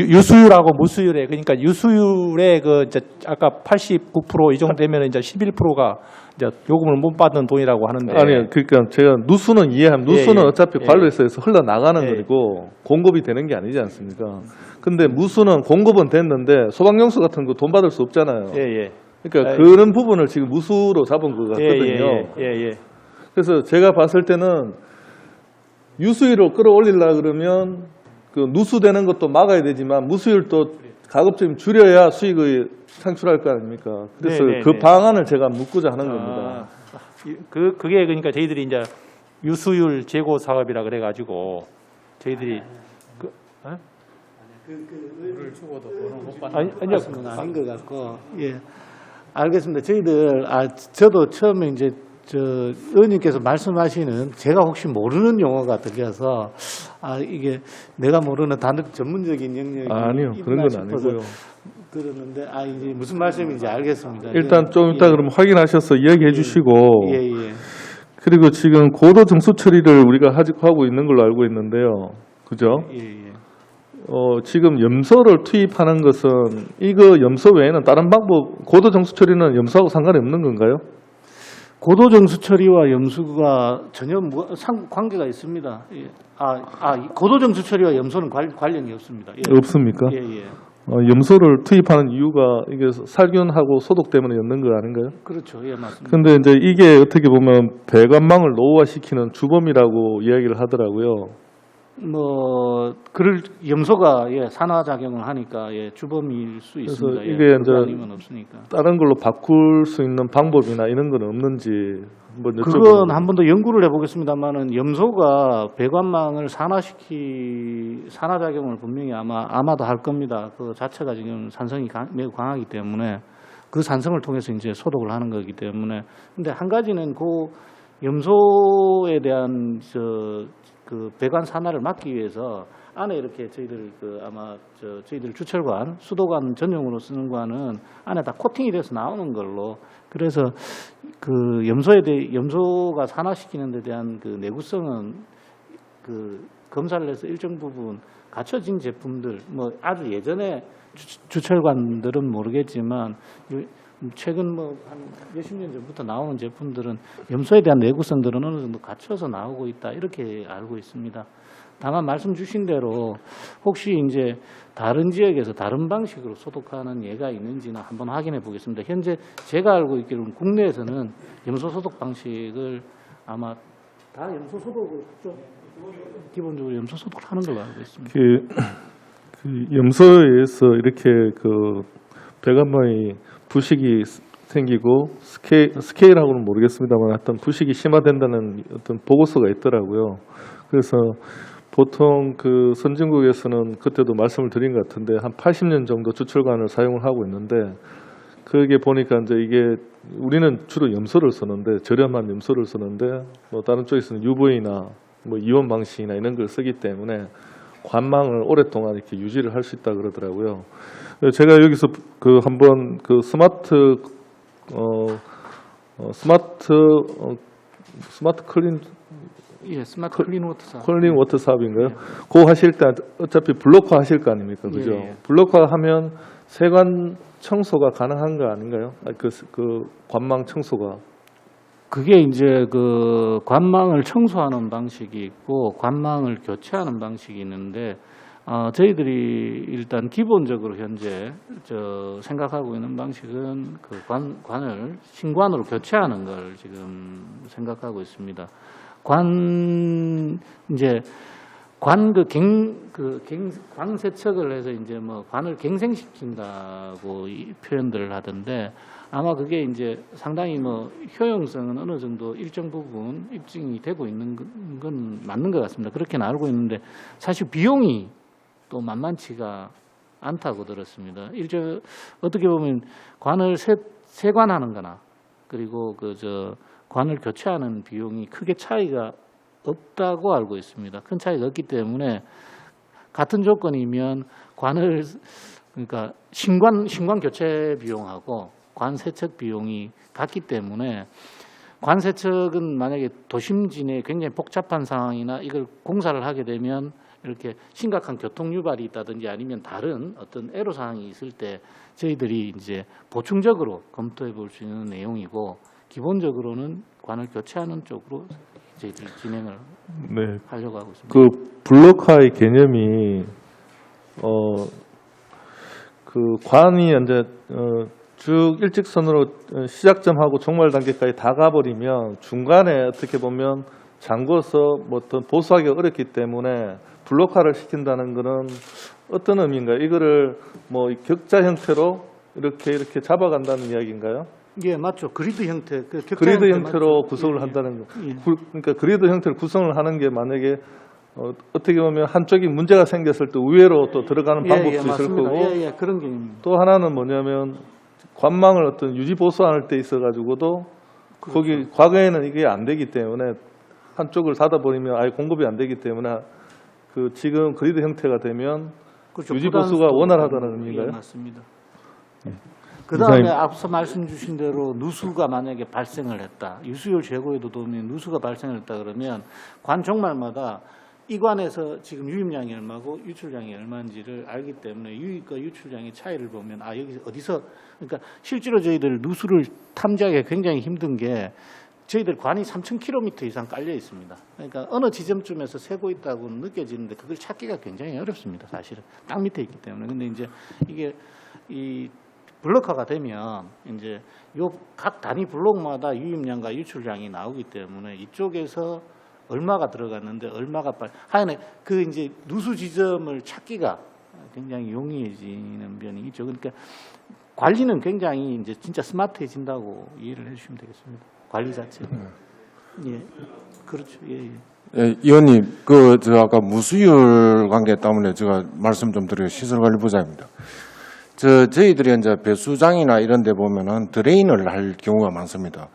유수율하고 무수율에, 그러니까 유수율에 그 이제 아까 89% 이 정도 되면 이제 11%가 이제 요금을 못 받는 돈이라고 하는데. 아니요, 그러니까 제가 누수는 이해합니다. 누수는 예. 어차피 예. 관로에서 흘러나가는 예. 거고 공급이 되는 게 아니지 않습니까? 근데 무수는 공급은 됐는데 소방용수 같은 거 돈 받을 수 없잖아요. 예. 그러니까 그런 부분을 지금 무수로 잡은 것 같거든요. 예. 그래서 제가 봤을 때는 유수율을 끌어올리려 그러면 그 누수되는 것도 막아야 되지만 무수율도 가급적 줄여야 수익을 창출할 거 아닙니까? 그래서 그 방안을 제가 묻고자 하는 겁니다. 그게 그러니까 저희들이 이제 유수율 재고 사업이라 그래가지고 저희들이 물을 주고도 돈을 못 받는 아니요. 말씀은 아닌 것 같고, 예, 알겠습니다. 저희들 저도 처음에 이제 의원님께서 말씀하시는 제가 혹시 모르는 용어가 들려서 이게 내가 모르는 전문적인 영역이 아니요, 그런 건 아니고요. 들었는데 이제 무슨 말씀인지 알겠습니다. 일단 좀 이따 그러면 확인하셔서 이야기해 주시고. 예. 그리고 지금 고도 정수 처리를 우리가 하고 있는 걸로 알고 있는데요. 그죠? 예. 지금 염소를 투입하는 것은 이거 염소 외에는 다른 방법, 고도 정수 처리는 염소하고 상관이 없는 건가요? 고도 정수 처리와 염수가 전혀 관계가 있습니다. 예. 고도 정수 처리와 염소는 관련이 없습니다. 예. 없습니까? 예. 염소를 투입하는 이유가 이게 살균하고 소독 때문에였는 거 아닌가요? 그렇죠. 예, 맞습니다. 근데 이제 이게 어떻게 보면 배관망을 노후화시키는 주범이라고 이야기를 하더라고요. 염소가 산화작용을 하니까 주범일 수 그래서 있습니다. 이게 이제 아니면 없으니까. 다른 걸로 바꿀 수 있는 방법이나 이런 건 없는지 한번 여쭤보고. 그건 한 번 더 연구를 해보겠습니다만은 염소가 배관망을 산화작용을 분명히 아마도 할 겁니다. 그 자체가 지금 산성이 매우 강하기 때문에 그 산성을 통해서 이제 소독을 하는 거기 때문에. 근데 한 가지는 그 염소에 대한 그 배관 산화를 막기 위해서 안에 이렇게 저희들 저희들 주철관, 수도관 전용으로 쓰는 관은 안에 다 코팅이 돼서 나오는 걸로. 그래서 그 염소가 산화시키는 데 대한 그 내구성은 그 검사를 해서 일정 부분 갖춰진 제품들, 아주 예전에 주철관들은 모르겠지만 최근 한 몇십 년 전부터 나오는 제품들은 염소에 대한 내구성들은 어느 정도 갖춰서 나오고 있다, 이렇게 알고 있습니다. 다만 말씀 주신 대로 혹시 이제 다른 지역에서 다른 방식으로 소독하는 예가 있는지는 한번 확인해 보겠습니다. 현재 제가 알고 있기로는 국내에서는 염소 소독 방식을 아마 다 염소 소독을 기본적으로 염소 소독을 하는 걸로 알고 있습니다. 그 염소에 의해서 이렇게 그 배관망이 부식이 생기고 스케일하고는 모르겠습니다만 어떤 부식이 심화된다는 어떤 보고서가 있더라고요. 그래서 보통 그 선진국에서는 그때도 말씀을 드린 것 같은데 한 80년 정도 주철관을 사용을 하고 있는데 그게 보니까 이제 이게 우리는 주로 염소를 쓰는데 저렴한 염소를 쓰는데 뭐 다른 쪽에서는 UV나 뭐 이온 방식이나 이런 걸 쓰기 때문에 관망을 오랫동안 이렇게 유지를 할 수 있다 그러더라고요. 제가 여기서 그 한번 그 스마트 클린 예, 스마트 클린 워터 사업. 컬링 워터 사업인가요? 그거 하실 때 어차피 블록화 하실 거 아닙니까? 그죠? 예. 블록화 하면 세관 청소가 가능한 거 아닌가요? 그 관망 청소가. 그게 이제 그 관망을 청소하는 방식이 있고 관망을 교체하는 방식이 있는데 저희들이 일단 기본적으로 현재 생각하고 있는 방식은 그 관을 신관으로 교체하는 걸 지금 생각하고 있습니다. 관 세척을 해서 이제 뭐 관을 갱생시킨다고 이 표현들을 하던데 아마 그게 이제 상당히 뭐 효용성은 어느 정도 일정 부분 입증이 되고 있는 건 맞는 것 같습니다. 그렇게는 알고 있는데 사실 비용이 또 만만치가 않다고 들었습니다. 어떻게 보면 관을 세관하는 거나 그리고 관을 교체하는 비용이 크게 차이가 없다고 알고 있습니다. 큰 차이가 없기 때문에 같은 조건이면 그러니까 신관 교체 비용하고 관 세척 비용이 같기 때문에 관 세척은 만약에 도심진에 굉장히 복잡한 상황이나 이걸 공사를 하게 되면 이렇게 심각한 교통 유발이 있다든지 아니면 다른 어떤 애로 사항이 있을 때 저희들이 이제 보충적으로 검토해 볼 수 있는 내용이고 기본적으로는 관을 교체하는 쪽으로 저희들이 진행을 하려고 하고 있습니다. 그 블록화의 개념이 그 관이 이제 쭉 일직선으로 시작점하고 종말 단계까지 다 가버리면 중간에 어떻게 보면 잠궈서 뭐 어떤 보수하기가 어렵기 때문에 블록화를 시킨다는 것은 어떤 의미인가요? 이거를 뭐 격자 형태로 이렇게 잡아간다는 이야기인가요? 예, 맞죠. 그리드 형태, 그리드 형태로 구성을 한다는 거. 예. 그러니까 그리드 형태를 구성을 하는 게 만약에 어떻게 보면 한쪽이 문제가 생겼을 때 우회로 또 들어가는 방법도 있을 맞습니다. 거고. 그런 개념입니다. 또 하나는 뭐냐면 관망을 어떤 유지 보수할 때 있어가지고도 거기 과거에는 이게 안 되기 때문에 한쪽을 닫아버리면 아예 공급이 안 되기 때문에 그 지금 그리드 형태가 되면 그렇죠. 유지 보수가 원활하다는 의미인가요? 예, 맞습니다. 그 다음에 앞서 말씀 주신 대로 누수가 만약에 발생을 했다. 유수율 제고에도 도움이 누수가 발생을 했다 그러면 관 종말마다 이 관에서 지금 유입량이 얼마고 유출량이 얼마인지를 알기 때문에 유입과 유출량의 차이를 보면 여기 어디서 그러니까 실제로 저희들 누수를 탐지하기가 굉장히 힘든 게 저희들 관이 3,000km 이상 깔려 있습니다. 그러니까 어느 지점쯤에서 새고 있다고 느껴지는데 그걸 찾기가 굉장히 어렵습니다. 사실은 땅 밑에 있기 때문에. 근데 이제 이게 이 블록화가 되면 이제 요 각 단위 블록마다 유입량과 유출량이 나오기 때문에 이쪽에서 얼마가 들어갔는데 얼마가 하여간 그 이제 누수 지점을 찾기가 굉장히 용이해지는 면이 있죠. 그러니까 관리는 굉장히 이제 진짜 스마트해진다고 이해를 해주시면 되겠습니다. 관리 자체. 예, 그렇죠. 예. 예, 의원님, 아까 무수율 관계 때문에 제가 말씀 좀 드려요. 시설관리부장입니다. 저희들이 이제 배수장이나 이런 데 보면은 드레인을 할 경우가 많습니다.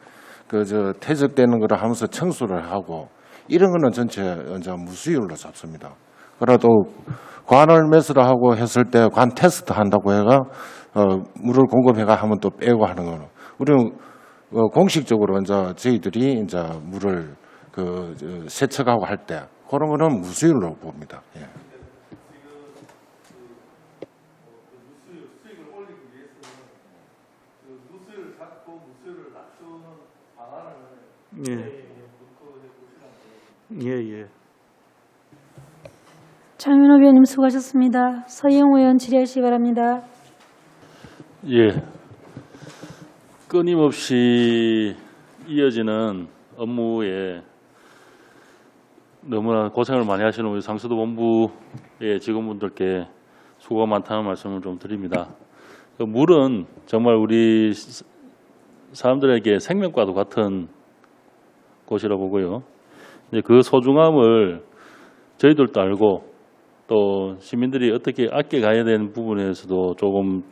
퇴적되는 거를 하면서 청소를 하고 이런 거는 전체 이제 무수율로 잡습니다. 그래도 관을 매수하고 했을 때 관 테스트 한다고 해가 물을 공급해가 하면 또 빼고 하는 거는 우리는 공식적으로 이제 저희들이 이제 물을 세척하고 할 때 그런 거는 무수율로 봅니다. 예. 예. 장윤호 의원님 수고하셨습니다. 서희영 의원 질의하시기 바랍니다. 예. 끊임없이 이어지는 업무에 너무나 고생을 많이 하시는 우리 상수도 본부의 직원분들께 수고가 많다는 말씀을 좀 드립니다. 그 물은 정말 우리 사람들에게 생명과도 같은 곳이라 보고요. 이제 그 소중함을 저희들도 알고 또 시민들이 어떻게 아껴가야 되는 부분에서도 조금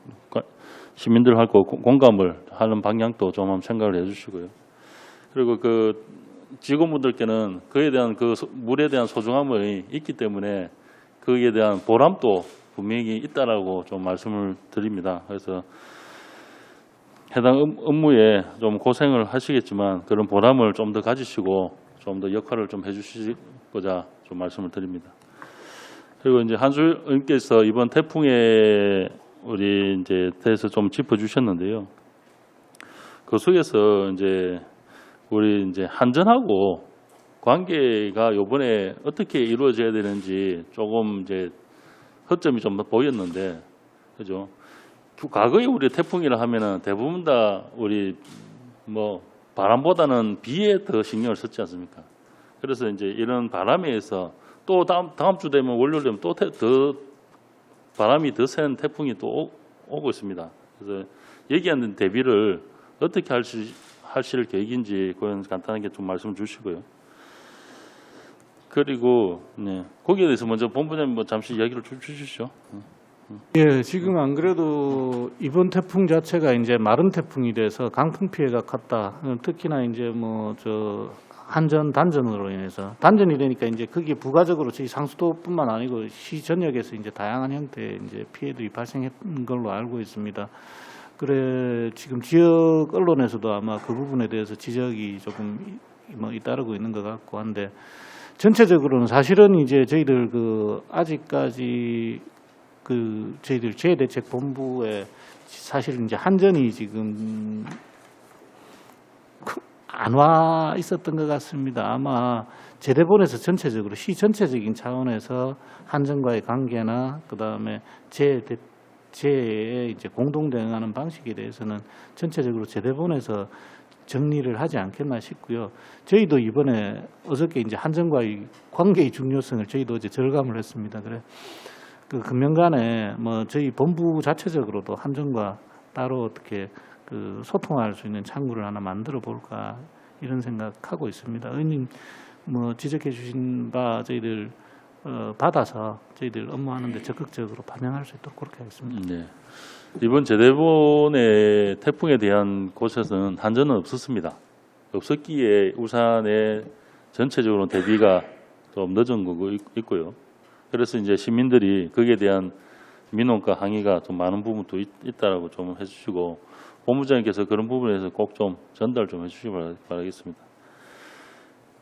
시민들하고 공감을 하는 방향도 좀 한번 생각을 해주시고요. 그리고 그 직원분들께는 그에 대한 그 물에 대한 소중함이 있기 때문에 그에 대한 보람도 분명히 있다라고 좀 말씀을 드립니다. 그래서 해당 업무에 좀 고생을 하시겠지만 그런 보람을 좀 더 가지시고 좀 더 역할을 좀 해주시고자 좀 말씀을 드립니다. 그리고 이제 한수 의원께서 이번 태풍에 우리 이제 대해서 좀 짚어주셨는데요. 그 속에서 이제 우리 이제 한전하고 관계가 이번에 어떻게 이루어져야 되는지 조금 이제 허점이 좀 보였는데, 그죠? 과거에 우리 태풍이라 하면은 대부분 다 우리 뭐 바람보다는 비에 더 신경을 썼지 않습니까? 그래서 이제 이런 바람에 의해서 또 다음 주 되면 월요일 되면 또 더 바람이 더 센 태풍이 또 오고 있습니다. 그래서 얘기하는 대비를 어떻게 하실 계획인지 그건 간단하게 좀 말씀 주시고요. 그리고 네, 거기에 대해서 먼저 본부장님 뭐 잠시 이야기를 좀 주시죠. 예, 지금 안 그래도 이번 태풍 자체가 이제 마른 태풍이 돼서 강풍 피해가 컸다. 특히나 이제 뭐 저 한전 단전으로 인해서 단전이 되니까 이제 그게 부가적으로 저희 상수도뿐만 아니고 시 전역에서 이제 다양한 형태의 이제 피해들이 발생한 걸로 알고 있습니다. 그래 지금 지역 언론에서도 아마 그 부분에 대해서 지적이 조금 뭐 잇따르고 있는 것 같고 한데 전체적으로는 사실은 이제 저희들 그 아직까지 그 저희들 재해대책본부에 사실 이제 한전이 지금 안 와 있었던 것 같습니다. 아마 재대본에서 전체적으로 시 전체적인 차원에서 한전과의 관계나 그 다음에 재해에 이제 공동 대응하는 방식에 대해서는 전체적으로 재대본에서 정리를 하지 않겠나 싶고요. 저희도 이번에 어저께 이제 한전과의 관계의 중요성을 저희도 어제 절감을 했습니다. 그래 그 금년간에 뭐 저희 본부 자체적으로도 한전과 따로 어떻게 그 소통할 수 있는 창구를 하나 만들어 볼까 이런 생각하고 있습니다. 의원님 뭐 지적해 주신 바 저희들 받아서 저희들 업무하는데 적극적으로 반영할 수 있도록 그렇게 하겠습니다. 네. 이번 재대본의 태풍에 대한 곳에서는 한전은 없었습니다. 없었기에 울산의 전체적으로 대비가 좀 늦은 거고 있고요. 그래서 이제 시민들이 거기에 대한 민원과 항의가 좀 많은 부분도 있다라고 좀 해주시고 본부장님께서 그런 부분에서 꼭 좀 전달 좀 해주시기 바라겠습니다.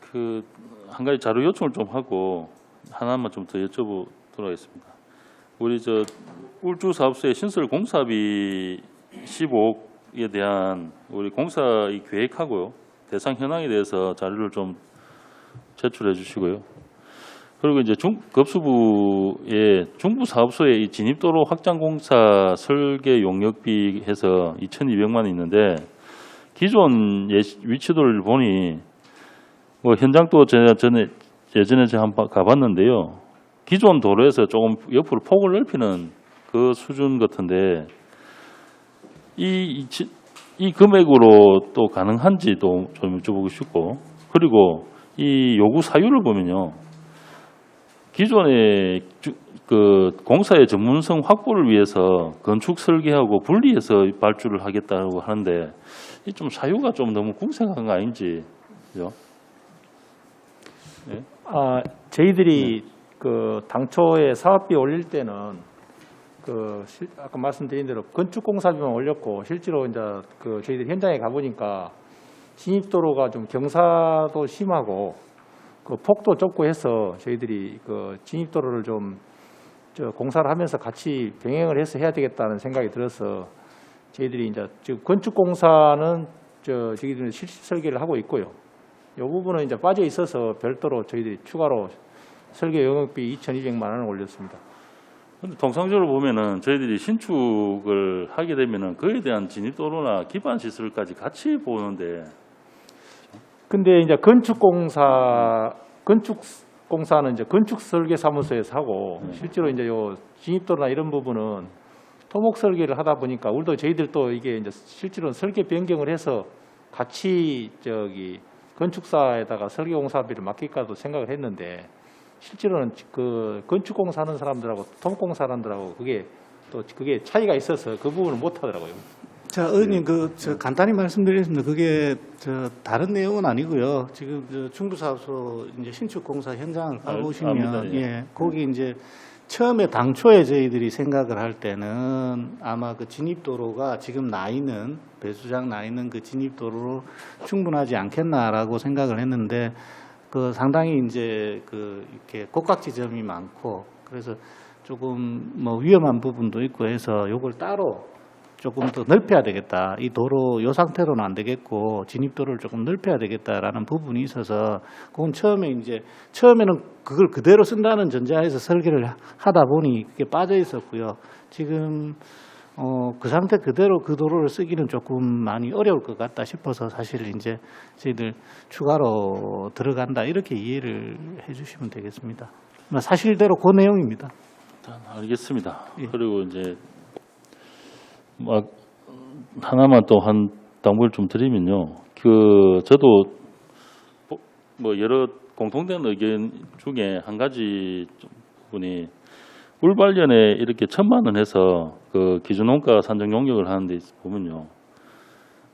그 한 가지 자료 요청을 좀 하고 하나만 좀 더 여쭤보도록 하겠습니다. 우리 저 울주 사업소의 신설 공사비 15억에 대한 우리 공사의 계획하고요 대상 현황에 대해서 자료를 좀 제출해 주시고요. 그리고 이제 급수부의 중부 사업소의 이 진입도로 확장 공사 설계 용역비 해서 2,200만 원 있는데 기존 위치도를 보니 뭐 현장도 예전에 제가 한번 가봤는데요. 기존 도로에서 조금 옆으로 폭을 넓히는 그 수준 같은데 이 금액으로 또 가능한지도 좀 여쭤보고 싶고 그리고 이 요구 사유를 보면요. 기존의 그 공사의 전문성 확보를 위해서 건축 설계하고 분리해서 발주를 하겠다고 하는데 이 좀 사유가 좀 너무 궁색한 거 아닌지, 그죠? 네. 저희들이 그 당초에 사업비 올릴 때는 그 아까 말씀드린 대로 건축 공사비만 올렸고 실제로 이제 그 저희들 현장에 가보니까 진입도로가 좀 경사도 심하고 그 폭도 좁고 해서 저희들이 그 진입도로를 좀 공사를 하면서 같이 병행을 해서 해야 되겠다는 생각이 들어서 저희들이 이제 지금 건축 공사는 저희들은 실시 설계를 하고 있고요. 이 부분은 이제 빠져 있어서 별도로 저희들이 추가로 설계 영역비 2,200만 원을 올렸습니다. 근데 통상적으로 보면은 저희들이 신축을 하게 되면은 그에 대한 진입도로나 기반 시설까지 같이 보는데. 근데 이제 건축 공사는 이제 건축 설계 사무소에서 하고 실제로 이제 요 진입도로나 이런 부분은 토목 설계를 하다 보니까 우리도 저희들도 이게 이제 실제로는 설계 변경을 해서 같이 건축사에다가 설계공사비를 맡길까도 생각을 했는데 실제로는 그 건축공사 하는 사람들하고 토목공사 하는 사람들하고 그게 차이가 있어서 그 부분을 못 하더라고요. 자, 의원님, 간단히 말씀드리겠습니다. 그게 다른 내용은 아니고요. 지금 중부사업소 이제 신축공사 현장을 가보시면, 압니다. 예, 거기 이제 처음에 당초에 저희들이 생각을 할 때는 아마 그 진입도로가 지금 나 있는 배수장 나 있는 그 진입도로로 충분하지 않겠나라고 생각을 했는데 그 상당히 이제 이렇게 곡각 지점이 많고 그래서 조금 뭐 위험한 부분도 있고 해서 요걸 따로 조금 더 넓혀야 되겠다. 이 도로 요 상태로는 안 되겠고 진입도로를 조금 넓혀야 되겠다라는 부분이 있어서 그건 처음에는 그걸 그대로 쓴다는 전제하에서 설계를 하다 보니 그게 빠져 있었고요. 지금 그 상태 그대로 그 도로를 쓰기는 조금 많이 어려울 것 같다 싶어서 사실 이제 저희들 추가로 들어간다 이렇게 이해를 해주시면 되겠습니다. 사실대로 그 내용입니다. 알겠습니다. 그리고 이제 하나만 또 한 당부를 좀 드리면요. 저도 뭐 여러 공통된 의견 중에 한 가지 부분이 물 관련에 이렇게 1,000만 원 해서 그 기준원가 산정 용역을 하는데 보면요.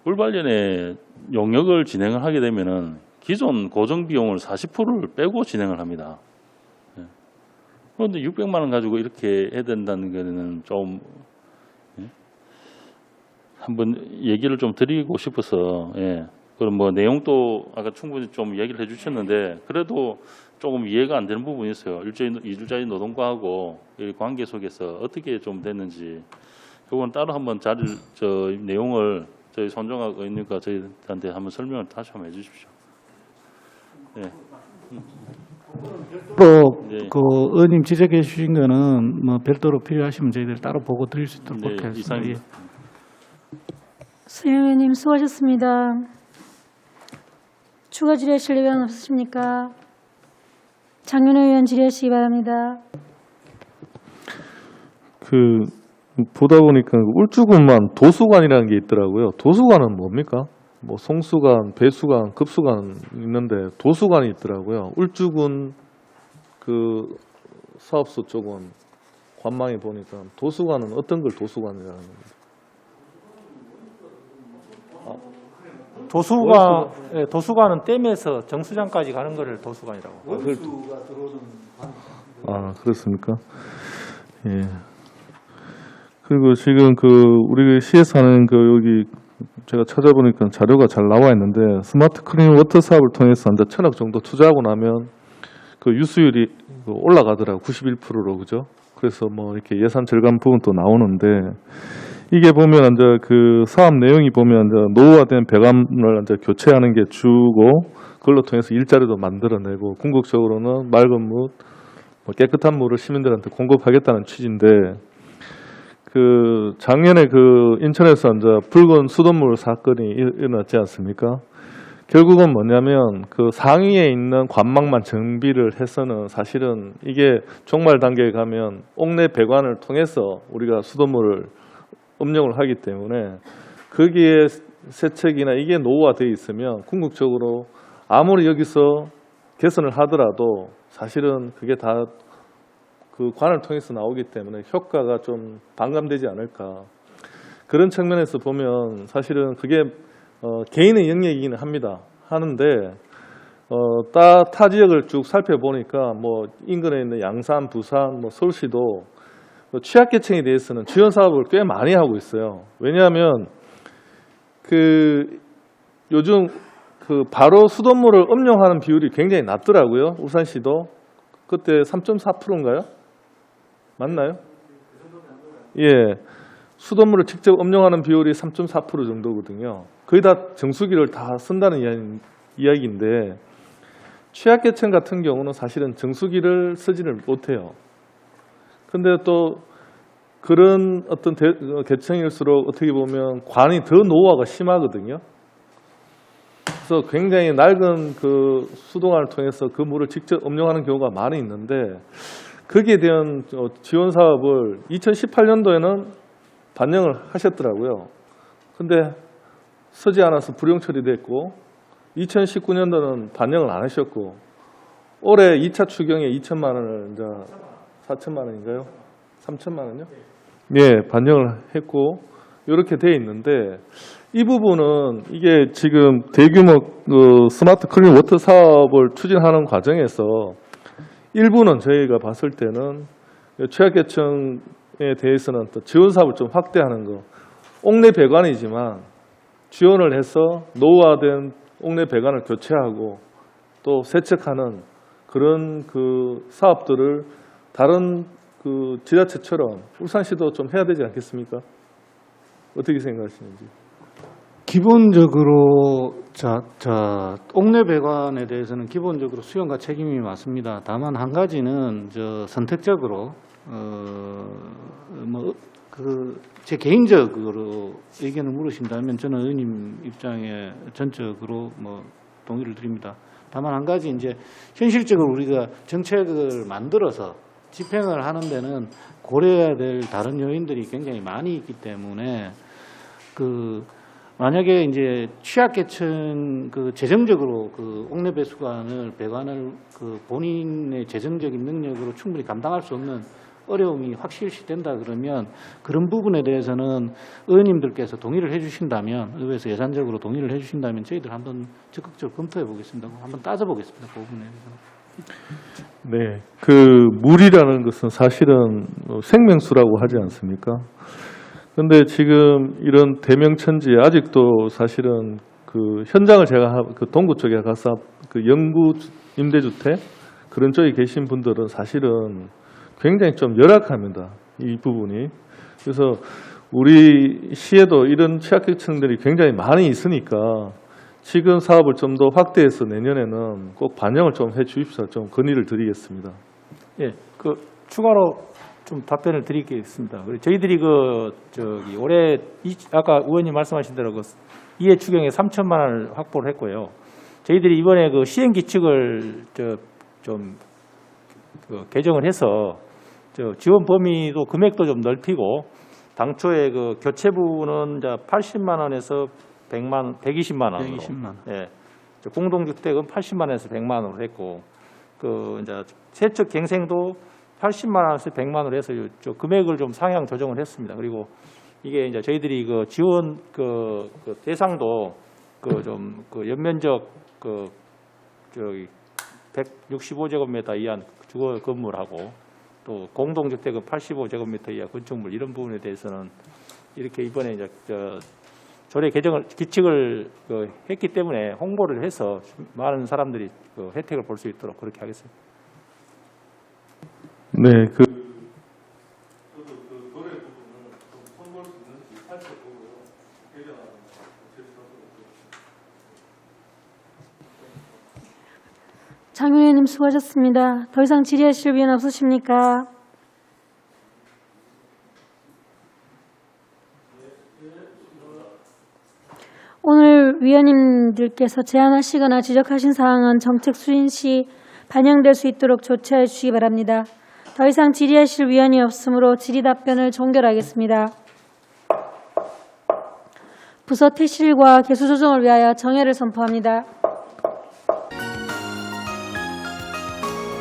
물 관련에 용역을 진행을 하게 되면은 기존 고정 비용을 40%를 빼고 진행을 합니다. 그런데 600만 원 가지고 이렇게 해야 된다는 거는 좀 한번 얘기를 좀 드리고 싶어서, 그럼 뭐 내용도 아까 충분히 좀 얘기를 해주셨는데 그래도 조금 이해가 안 되는 부분이 있어요. 이주자인 노동과하고 이 관계 속에서 어떻게 좀 됐는지 그건 따로 한번 내용을 저희 손정학 의원님과 저희한테 한번 설명을 다시 한번 해주십시오. 또 의원님 지적해 주신 거는 뭐 별도로 필요하시면 저희들 따로 보고 드릴 수 있도록 그렇게 하겠습니다. 이상입니다. 수영 의원님 수고하셨습니다. 추가 질의하실 의원 없으십니까? 장윤호 의원 질의하시기 바랍니다. 보다 보니까 울주군만 도수관이라는 게 있더라고요. 도수관은 뭡니까? 뭐 송수관, 배수관, 급수관 있는데 도수관이 있더라고요. 울주군 사업소 쪽은 관망에 보니까 도수관은 어떤 걸 도수관이라는 겁니다. 도수관은 댐에서 정수장까지 가는 거를 도수관이라고. 그렇습니까? 예. 그리고 지금 우리 시에서 하는 여기 제가 찾아보니까 자료가 잘 나와 있는데 스마트 클린 워터 사업을 통해서 이제 1,000억 정도 투자하고 나면 유수율이 올라가더라고 91%로 그죠? 그래서 뭐 이렇게 예산 절감 부분도 나오는데 이게 보면 이제 사업 내용이 보면 이제 노후화된 배관을 이제 교체하는 게 주고 그걸로 통해서 일자리도 만들어내고 궁극적으로는 맑은 물, 깨끗한 물을 시민들한테 공급하겠다는 취지인데 작년에 인천에서 이제 붉은 수돗물 사건이 일어났지 않습니까? 결국은 뭐냐면 상위에 있는 관망만 정비를 해서는 사실은 이게 종말 단계에 가면 옥내 배관을 통해서 우리가 수돗물을 음용을 하기 때문에 거기에 세척이나 이게 노후화되어 있으면 궁극적으로 아무리 여기서 개선을 하더라도 사실은 그게 다 관을 통해서 나오기 때문에 효과가 좀 반감되지 않을까. 그런 측면에서 보면 사실은 그게 개인의 영역이기는 합니다. 하는데 타 지역을 쭉 살펴보니까 뭐 인근에 있는 양산, 부산, 서울시도 취약계층에 대해서는 지원 사업을 꽤 많이 하고 있어요. 왜냐하면 요즘 바로 수돗물을 음용하는 비율이 굉장히 낮더라고요. 울산시도 그때 3.4%인가요? 맞나요? 예, 수돗물을 직접 음용하는 비율이 3.4% 정도거든요. 거의 다 정수기를 다 쓴다는 이야기인데 취약계층 같은 경우는 사실은 정수기를 쓰지를 못해요. 근데 또 그런 어떤 계층일수록 어떻게 보면 관이 더 노후화가 심하거든요. 그래서 굉장히 낡은 수도관을 통해서 그 물을 직접 음용하는 경우가 많이 있는데 거기에 대한 지원 사업을 2018년도에는 반영을 하셨더라고요. 근데 서지 않아서 불용 처리됐고 2019년도는 반영을 안 하셨고 올해 2차 추경에 2천만 원을 이제 4천만 원인가요? 3천만 원요? 예, 반영을 했고 이렇게 돼 있는데 이 부분은 이게 지금 대규모 스마트 클린 워터 사업을 추진하는 과정에서 일부는 저희가 봤을 때는 취약계층에 대해서는 또 지원 사업을 좀 확대하는 거, 옥내 배관이지만 지원을 해서 노후화된 옥내 배관을 교체하고 또 세척하는 그런 그 사업들을 다른 그 지자체처럼 울산시도 좀 해야 되지 않겠습니까? 어떻게 생각하시는지? 기본적으로 옥내 배관에 대해서는 기본적으로 수용과 책임이 맞습니다. 다만 한 가지는 선택적으로 제 개인적으로 의견을 물으신다면 저는 의원님 입장에 전적으로 동의를 드립니다. 다만 한 가지 이제 현실적으로 우리가 정책을 만들어서 집행을 하는 데는 고려해야 될 다른 요인들이 굉장히 많이 있기 때문에 만약에 이제 취약계층 재정적으로 옥내 배관을 본인의 재정적인 능력으로 충분히 감당할 수 없는 어려움이 확실시 된다 그러면 그런 부분에 대해서는 의원님들께서 동의를 해주신다면 의회에서 예산적으로 동의를 해주신다면 저희들 한번 적극적으로 검토해 보겠습니다. 한번 따져보겠습니다. 그 부분에 대해서는. 네, 물이라는 것은 사실은 생명수라고 하지 않습니까? 그런데 지금 이런 대명천지에 아직도 사실은 현장을 제가 동구 쪽에 가서 영구 임대주택 그런 쪽에 계신 분들은 사실은 굉장히 좀 열악합니다. 이 부분이. 그래서 우리 시에도 이런 취약계층들이 굉장히 많이 있으니까 지금 사업을 좀 더 확대해서 내년에는 꼭 반영을 좀 해 주십시오. 좀 건의를 드리겠습니다. 예, 추가로 좀 답변을 드리겠습니다. 저희들이 올해 아까 의원님 말씀하신 대로 이해 추경에 3천만 원을 확보를 했고요. 저희들이 이번에 시행 기칙을 개정을 해서 지원 범위도 금액도 좀 넓히고 당초에 교체부는 80만 원에서 120만 원으로. 120만 원. 예. 공동주택은 80만 원에서 100만 원으로 했고 이제 세척 갱생도 80만 원에서 100만 원으로 해서 금액을 좀 상향 조정을 했습니다. 그리고 이게 이제 저희들이 지원 대상도 연면적 165제곱미터 이하 주거 건물하고 또 공동주택은 85제곱미터 이하 건축물 이런 부분에 대해서는 이렇게 이번에 이제 조례 기칙을 했기 때문에 홍보를 해서 많은 사람들이 혜택을 볼 수 있도록 그렇게 하겠습니다. 네, 장 의원님 수고하셨습니다. 더 이상 질의하실 의원 없으십니까? 오늘 위원님들께서 제안하시거나 지적하신 사항은 정책 수행 시 반영될 수 있도록 조치해 주시기 바랍니다. 더 이상 질의하실 위원이 없으므로 질의 답변을 종결하겠습니다. 부서 퇴실과 개수 조정을 위하여 정회를 선포합니다.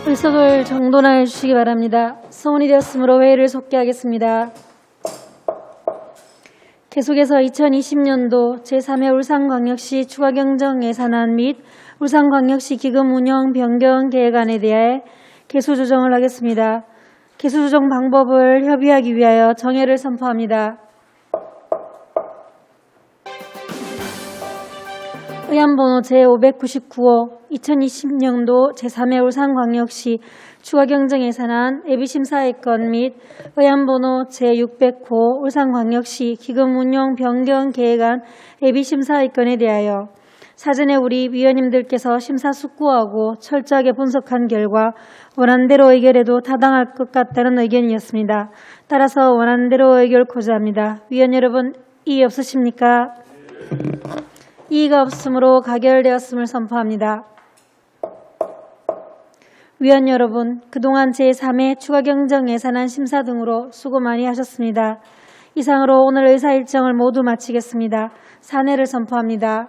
의석을 정돈하여 주시기 바랍니다. 소원이 되었으므로 회의를 속개하겠습니다. 계속해서 2020년도 제3회 울산광역시 추가경정 예산안 및 울산광역시 기금 운영 변경 계획안에 대해 개수 조정을 하겠습니다. 개수 조정 방법을 협의하기 위하여 정회를 선포합니다. 의안번호 제599호 2020년도 제3회 울산광역시 추가경정예산안 예비심사의건 및 의안번호 제600호 울산광역시 기금운용 변경 계획안 예비심사의건에 대하여 사전에 우리 위원님들께서 심사숙고하고 철저하게 분석한 결과 원안대로 의결해도 타당할 것 같다는 의견이었습니다. 따라서 원안대로 의결 고지합니다. 위원 여러분, 이의 없으십니까? 이의가 없으므로 가결되었음을 선포합니다. 위원 여러분, 그동안 제3회 추가경정 예산안 심사 등으로 수고 많이 하셨습니다. 이상으로 오늘 의사 일정을 모두 마치겠습니다. 산회를 선포합니다.